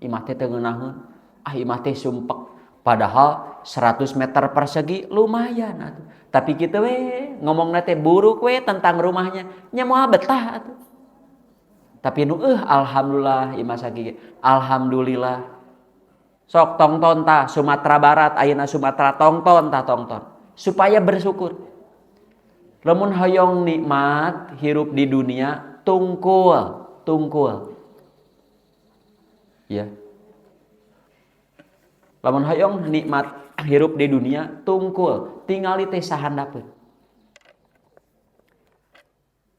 [SPEAKER 1] Imah teh teu ngeunaheun, imah teh sumpek. Padahal 100 meter persegi lumayan atuh. Tapi kitu we ngomongna teh buruk we tentang rumahnya, nya moal betah atuh. Tapi nu alhamdulillah imah sakiki. Alhamdulillah. Sok tongton tah Sumatera Barat ayeuna Sumatera tongton. Supaya bersyukur. Lamun hoyong nikmat hirup di dunia tungkul. Ya. Lamun hoyong nikmat hirup di dunia tungkul, tingali teh sahandapeun.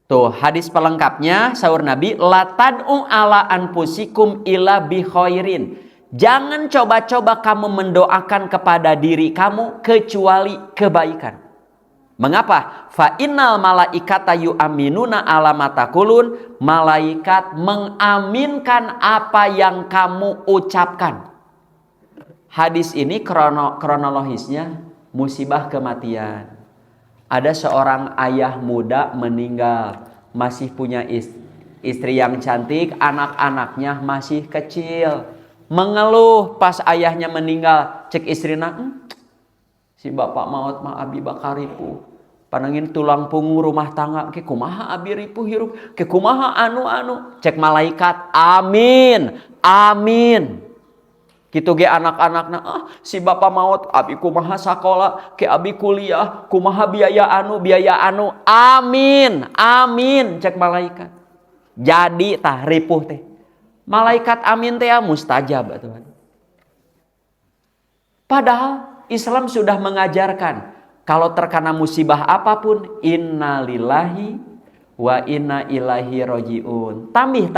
[SPEAKER 1] Tuh hadis pelengkapnya saur Nabi la tad'u ala anfusikum ila bi khairin. Jangan coba-coba kamu mendoakan kepada diri kamu kecuali kebaikan. Mengapa? Fa innal malaikata yu'minuna ala ma taqulun. Malaikat mengaminkan apa yang kamu ucapkan. Hadis ini kronologisnya musibah kematian. Ada seorang ayah muda meninggal, masih punya istri yang cantik, anak-anaknya masih kecil. Mengeluh pas ayahnya meninggal, cek istrina, si bapak maut mah abi bakal ripuh. Panangin tulang punggung rumah tangga, ke kumaha abi ripuh hirup, ke kumaha anu. Cek malaikat, amin, amin. Kitu ge anak-anakna, si bapak maut abi kumaha sakola, ke abi kuliah, kumaha biaya anu, amin, amin, cek malaikat. Jadi tah ripuh teh. Malaikat amin teh mustajab atuh. Padahal Islam sudah mengajarkan kalau terkena musibah apapun, innalillahi wa inna ilaihi rojiun. Tambih.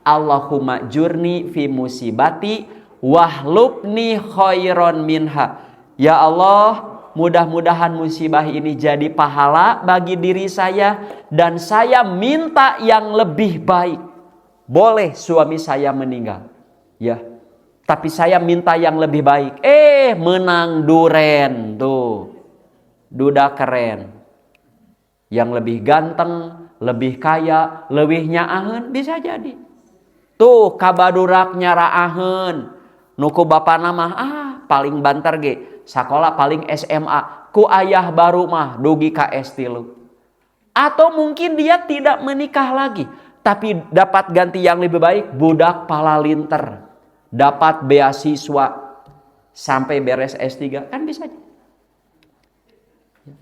[SPEAKER 1] Allahumma jurni fi musibati wahlubni khairon minha. Ya Allah, mudah-mudahan musibah ini jadi pahala bagi diri saya dan saya minta yang lebih baik. Boleh suami saya meninggal, ya. Tapi saya minta yang lebih baik. Menang duren tuh. Duda keren. Yang lebih ganteng, lebih kaya, lebih nyaaheun bisa jadi. Tuh kabadurak nyaraaheun. Nuku bapana mah paling banter ge. Sakola paling SMA. Ku ayah baru mah dugi ka S3. Atau mungkin dia tidak menikah lagi, tapi dapat ganti yang lebih baik, budak palalinter. Dapat beasiswa sampai beres S3 kan bisa.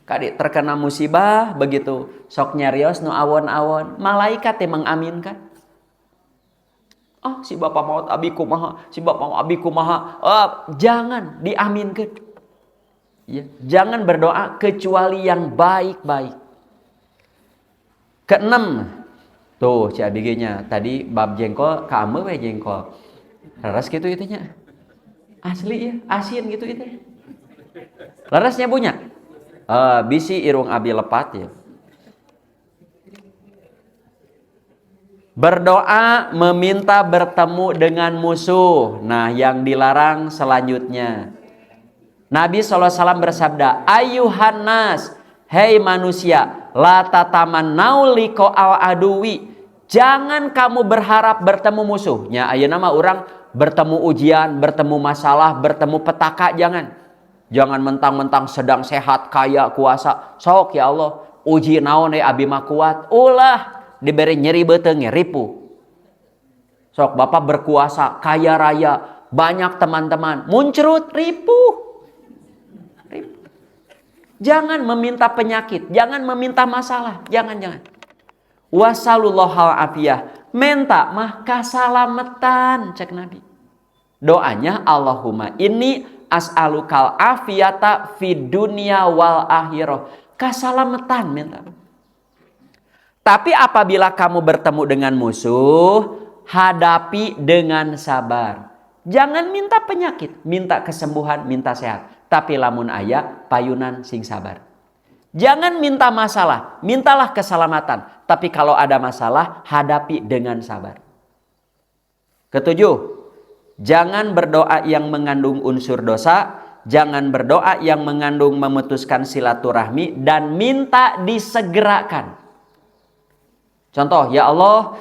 [SPEAKER 1] Kadi terkena musibah begitu sok nyarios nu awon-awon, malaikat emang mengaminkan. Si bapak maut abi kumaha, si bapak maut abi kumaha. Jangan diaminkan. Ya, jangan berdoa kecuali yang baik-baik. Keenam, tuh CABG-nya tadi bab jengkol, kamu we jengkol. Laras gitu itunya. Asli ya, asin gitu itu. Larasnya punya. Bisi irung abi lepat ya. Berdoa meminta bertemu dengan musuh. Nah, yang dilarang selanjutnya. Nabi SAW bersabda, Ayuhan nas, hei manusia, la tatamannau liqa'al aduwi. Jangan kamu berharap bertemu musuhnya. Ayeuna mah urang bertemu ujian, bertemu masalah, bertemu petaka, jangan. Jangan mentang-mentang sedang sehat, kaya, kuasa. Sok ya Allah, uji naon abi mah kuat. Ulah diberi nyeri beteung ripuh. Sok bapak berkuasa, kaya raya, banyak teman-teman, muncrut ripuh. Jangan meminta penyakit, jangan meminta masalah, jangan. Wasallallahu afiyah, minta mah kasalamatan, cek Nabi. Doanya Allahumma inni as'alukal afiyata fid dunya wal akhirah. Kasalamatan minta. Tapi apabila kamu bertemu dengan musuh, hadapi dengan sabar. Jangan minta penyakit, minta kesembuhan, minta sehat. Tapi lamun aya payunan sing sabar. Jangan minta masalah, mintalah keselamatan. Tapi kalau ada masalah, hadapi dengan sabar. Ketujuh, jangan berdoa yang mengandung unsur dosa. Jangan berdoa yang mengandung memutuskan silaturahmi. Dan minta disegerakan. Contoh, ya Allah,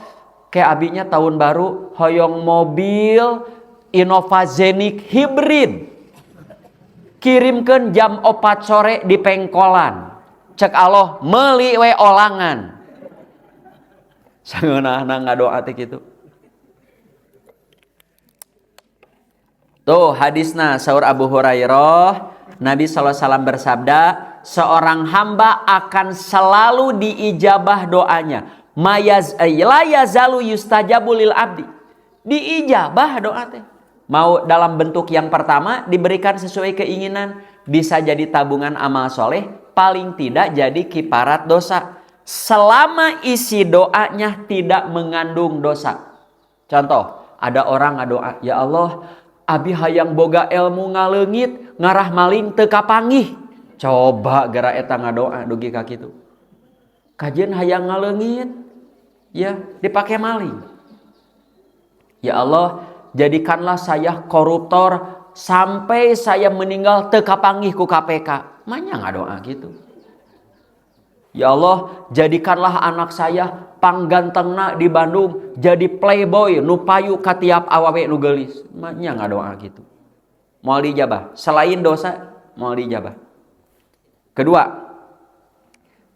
[SPEAKER 1] kayak abinya tahun baru, hoyong mobil Innovazenik hibrid. Kirimkan jam 4 sore di pengkolan. Cek Allah meuli we olangan. Sangeunahna ngadoa teh kitu. Tuh hadisna saur Abu Hurairah, Nabi SAW bersabda, seorang hamba akan selalu diijabah doanya. La yazalu yustajabu lil abdi. Diijabah doa teh. Mau dalam bentuk yang pertama diberikan sesuai keinginan, bisa jadi tabungan amal soleh, paling tidak jadi kiparat dosa. Selama isi doanya tidak mengandung dosa. Contoh, ada orang ngadoa, ya Allah, abi hayang boga ilmu ngaleungit, ngarah maling teu kapanggih. Coba gara eta ngadoa dugi ka kitu. Kajian hayang ngaleungit, ya dipakai maling. Ya Allah, jadikanlah saya koruptor sampai saya meninggal teu kapanggih ku KPK. Manya ngadoa gitu. Ya Allah, jadikanlah anak saya panggantengna di Bandung jadi playboy nu payu ka tiap awewe nu geulis. Manya ngadoa gitu. Moal dijabah. Selain dosa, moal dijabah. Kedua,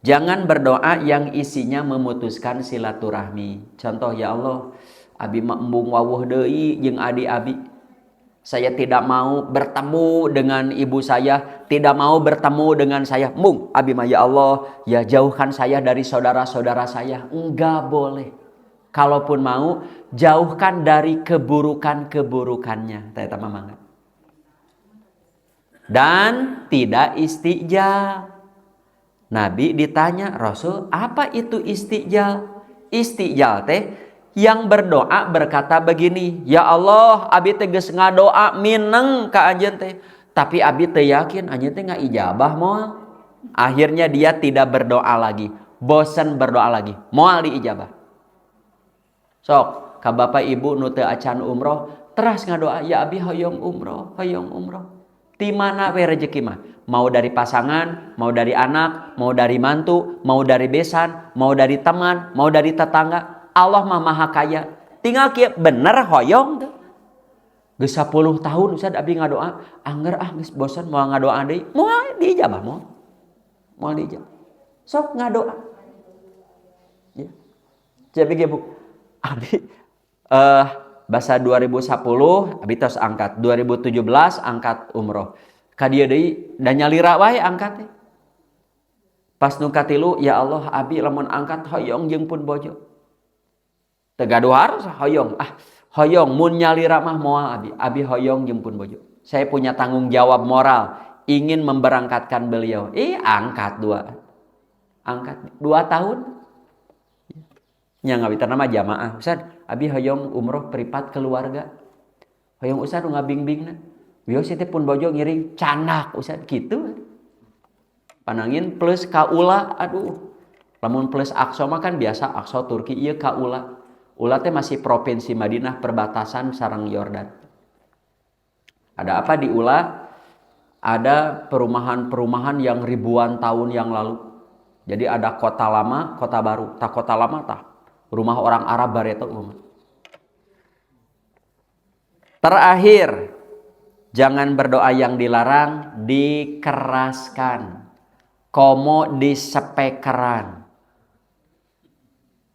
[SPEAKER 1] jangan berdoa yang isinya memutuskan silaturahmi. Contoh, ya Allah, abi mah embung wawuh deui jeung adi abi. Saya tidak mau bertemu dengan ibu saya, tidak mau bertemu dengan saya. Mung, abi mah ya Allah, ya jauhkan saya dari saudara-saudara saya. Enggak boleh. Kalaupun mau, jauhkan dari keburukan-keburukannya. Tanya mangga. Dan tidak istijal. Nabi ditanya, Rasul, apa itu istijal? Istijal teh yang berdoa berkata begini, ya Allah, abi teh geus ngadoa mineng ka anjeun teh, tapi abi teh yakin anjeun teh ngaijabah moal. Akhirnya dia tidak berdoa lagi, bosan berdoa lagi, moal diijabah. Sok ka bapak ibu nu teu acan umroh, teras ngadoa, ya abi hoyong umroh, hoyong umroh. Di mana we rezeki mah? Mau dari pasangan, mau dari anak, mau dari mantu, mau dari besan, mau dari teman, mau dari tetangga. Allah mah maha kaya. Tinggal kieu bener hoyong tuh. Geus 10 tahun Ustaz abi ngadoa, angger geus bosan moal ngadoa deui. Moal diijabah moal. Moal diijabah. Sok ngadoa. Ya. Jadi ge Bu. Abi bahasa 2010 abi tos angkat, 2017 angkat umroh. Ka dieu deui da nyalira wae angkat teh. Pas nu katilu, ya Allah abi lamun angkat hoyong jeung pun bojo. Teu gaduh harus hoyong. Hoyong mun nyalira mah moal abi. Abi hoyong jeung pun bojo. Saya punya tanggung jawab moral ingin memberangkatkan beliau. Angkat 2 tahun. Nya ngabitana mah jamaah. Ustaz, abi hoyong umroh pripat keluarga. Hoyong Ustaz nu ngabingbingna. Wios teh pun bojo ngiring canak Ustaz kitu. Panangin plus kaula, aduh. Lamun plus Aqsa mah kan biasa Aqsa Turki ieu kaula. Ula teh masih provinsi Madinah perbatasan sareng Yordan. Ada apa di Ula? Ada perumahan-perumahan yang ribuan tahun yang lalu. Jadi ada kota lama, kota baru. Tak kota lama tah. Rumah orang Arab bareto umum. Terakhir, jangan berdoa yang dilarang, dikeraskan. Komo disepekeran.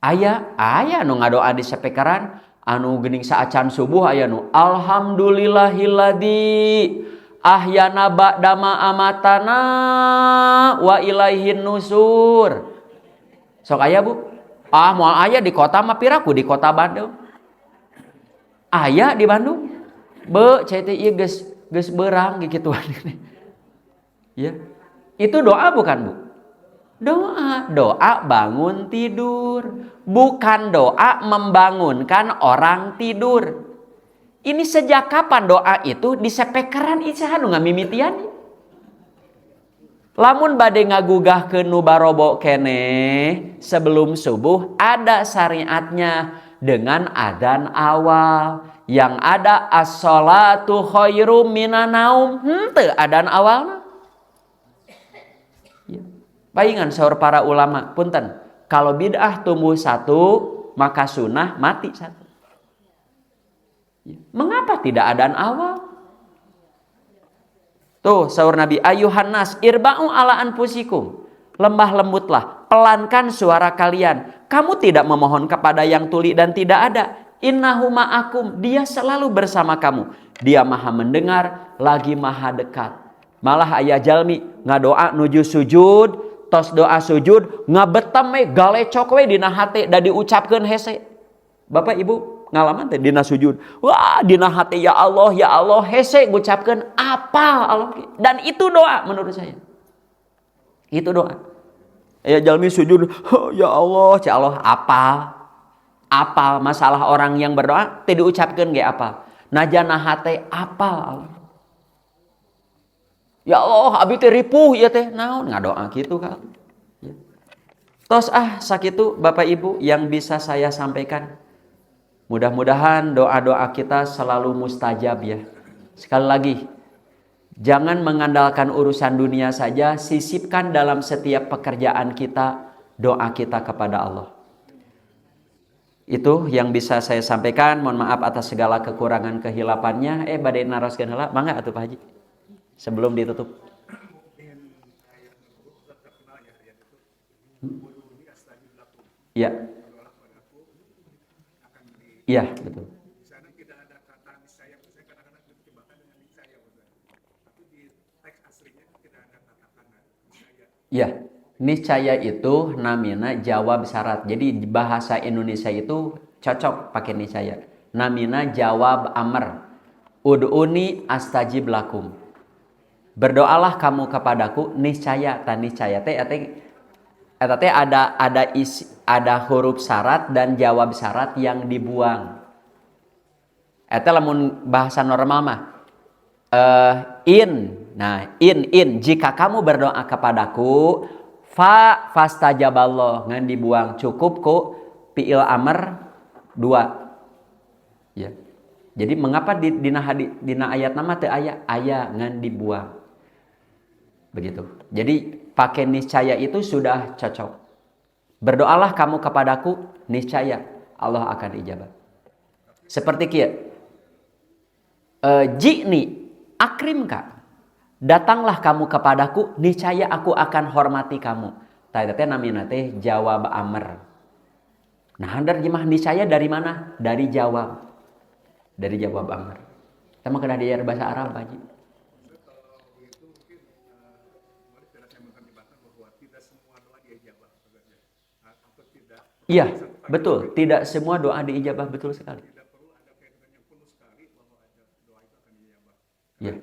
[SPEAKER 1] Aya nu ngadoa disepekeran, anu geuning saacan subuh aya nu alhamdulillahilladzi ahyana ba'da ma amatana wa ilaihin nusur. Sok aya Bu? Moal aya di kota mah piraku di kota Bandung. Aya di Bandung. Be, cai teh ieu geus beurang gituan. Ya. Itu doa bukan, Bu? Doa bangun tidur. Bukan doa membangunkan orang tidur. Ini sejak kapan doa itu disepekeran isaha nu ngamimitian? Lamun bade ngagugahkeun nu barobo keneh sebelum subuh ada syariatnya dengan adzan awal. Yang ada as-sholatu khairum minan naum. Teu adzan awalna. Paingan saur para ulama, punten, kalau bid'ah tumbuh 1, maka sunnah mati 1. Mengapa tidak adzan awal? Tuh saur Nabi, ayuhan nas irba'u ala anfusikum. Lembah lembutlah, pelankan suara kalian. Kamu tidak memohon kepada yang tuli dan tidak ada. Innahu ma'akum, dia selalu bersama kamu. Dia maha mendengar, lagi maha dekat. Malah aya jalmi ngadoa nuju sujud, tos doa sujud ngabetem we galecok we dina hate da diucapkeun hese. Bapak Ibu ngalaman teh dina sujud. Wah, dina hate ya Allah hese ngucapkeun apal Allah. Dan itu doa menurut saya. Itu doa. Ya jalmi sujud, ya Allah, ya Allah apal. Apal masalah orang yang berdoa teh diucapkeun ge apal. Najana hate apal Allah. Ya Allah, abi teh ripuh ieu teh naon ngadoa kitu kan. Ya. Tos sakitu Bapak Ibu yang bisa saya sampaikan. Mudah-mudahan doa-doa kita selalu mustajab ya. Sekali lagi, jangan mengandalkan urusan dunia saja, sisipkan dalam setiap pekerjaan kita doa kita kepada Allah. Itu yang bisa saya sampaikan. Mohon maaf atas segala kekurangan kehilapannya. Badai naraskeun heula, mangga atuh Pak Haji. Sebelum ditutup. Iya. Iya, betul. Iya, niscaya itu namina jawab syarat. Jadi bahasa Indonesia itu cocok pakai niscaya. Namina jawab amr. Ud'uni astajib lakum. Berdoalah kamu kepadaku, niscaya. Tan niscaya teh ada huruf syarat dan jawab syarat yang dibuang. Eta lamun bahasa normal mah in jika kamu berdoa kepadaku fastajaballah ngan dibuang, cukup ku fi'il amr 2 ya. Jadi mengapa dina ayat nama teu aya ngan dibuang begitu. Jadi pakai niscaya itu sudah cocok. Berdoalah kamu kepadaku, niscaya Allah akan ijabah. Seperti kieu jikni akrimka, datanglah kamu kepadaku, niscaya aku akan hormati kamu. Tah teh namina teh jawab amr. Nah, terjemah niscaya dari mana? Dari jawab. Dari jawab amr. Kita mah kena diajar bahasa Arab, Pak Haji. Iya, betul. Tidak semua doa diijabah, betul sekali. Ya.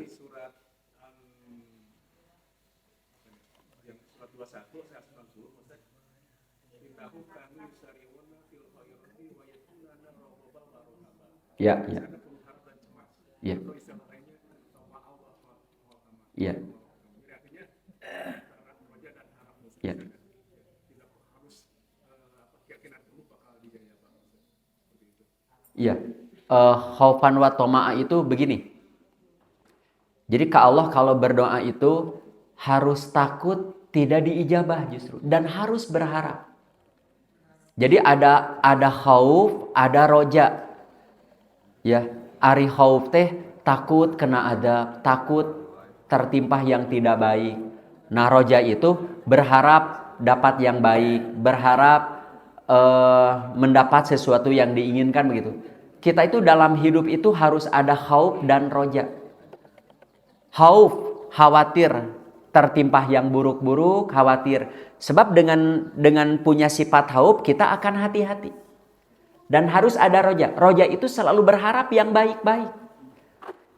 [SPEAKER 1] Ya, ya. Ya. Ya. Ya. Iya. Khaufan wa toma'a itu begini. Jadi ke Allah kalau berdoa itu harus takut tidak diijabah justru, dan harus berharap. Jadi ada khauf, ada roja. Ya, ari khauf teh takut kena adab, takut tertimpa yang tidak baik. Nah, roja itu berharap dapat yang baik, berharap mendapat sesuatu yang diinginkan begitu. Kita itu dalam hidup itu harus ada khauf dan roja. Khauf, khawatir tertimpa yang buruk-buruk, khawatir. Sebab dengan punya sifat khauf kita akan hati-hati. Dan harus ada roja. Roja itu selalu berharap yang baik-baik.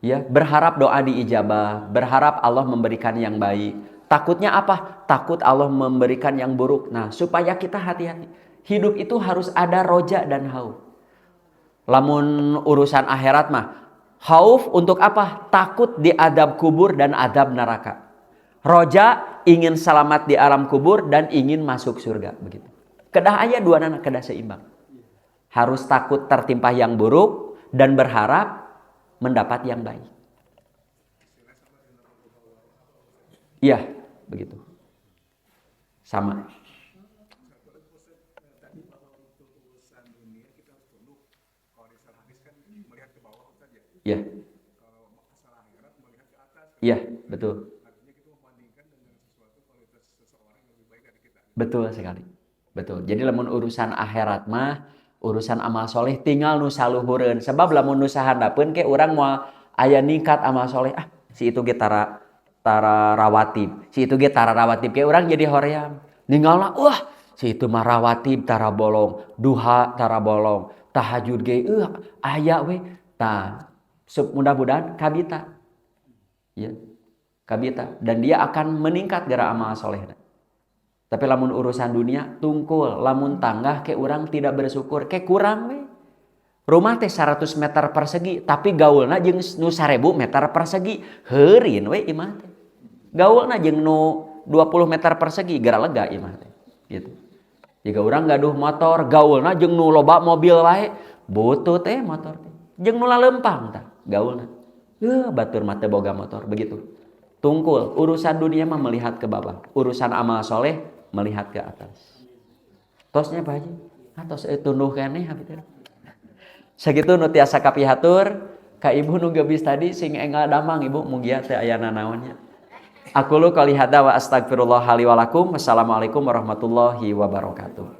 [SPEAKER 1] Ya, berharap doa diijabah, berharap Allah memberikan yang baik. Takutnya apa? Takut Allah memberikan yang buruk. Nah, supaya kita hati-hati. Hidup itu harus ada roja dan khauf. Lamun urusan akhirat mah, khauf untuk apa? Takut di adab kubur dan adab neraka. Roja ingin selamat di alam kubur dan ingin masuk surga begitu. Kedah aya dua nana kedah seimbang. Harus takut tertimpa yang buruk dan berharap mendapat yang baik. Iya, begitu. Sama. Iya. Iya, betul. Betul sekali. Betul. Jadi lamun urusan akhirat mah, urusan amal soleh tinggal nu saluhureun. Sebab lamun nu sahandapeun ke urang moal aya ningkat amal soleh, si itu ge tara rawatib. Si itu ge tara rawatib ke urang jadi hoream. Ninggalna si itu mah rawatib tara bolong, duha tara bolong, tahajud ge aya we. Tah, mudah-mudahan kabita. Ya. Kabita dan dia akan meningkat gara amal soleh. Tapi lamun urusan dunia tungkul, lamun tanggah ke urang tidak bersyukur, ke kurang we. Rumah teh 100 meter persegi, tapi gaulna jeung nu 1000 meter persegi, heureun we imah teh. Gaulna jeung nu 20 meter persegi, gara lega imah teh. Gitu. Jika urang gaduh motor, gaulna jeung nu loba mobil wae, butuh teh motor teh. Jeung nu lalempang tah gaulna. Batur mata boga motor begitu. Tungkul, urusan dunia mah melihat ke bawah, urusan amal soleh melihat ke atas. Tosnya Pak Haji, tos tunduh keneh habis. Sakitu nu tiasa kapihatur ka ibu nu geubis tadi sing enggal damang ibu mugia teh aya nanaonnya. Aku lu qouli hada wa astagfirullah li wa lakum. Wassalamualaikum warahmatullahi wabarakatuh.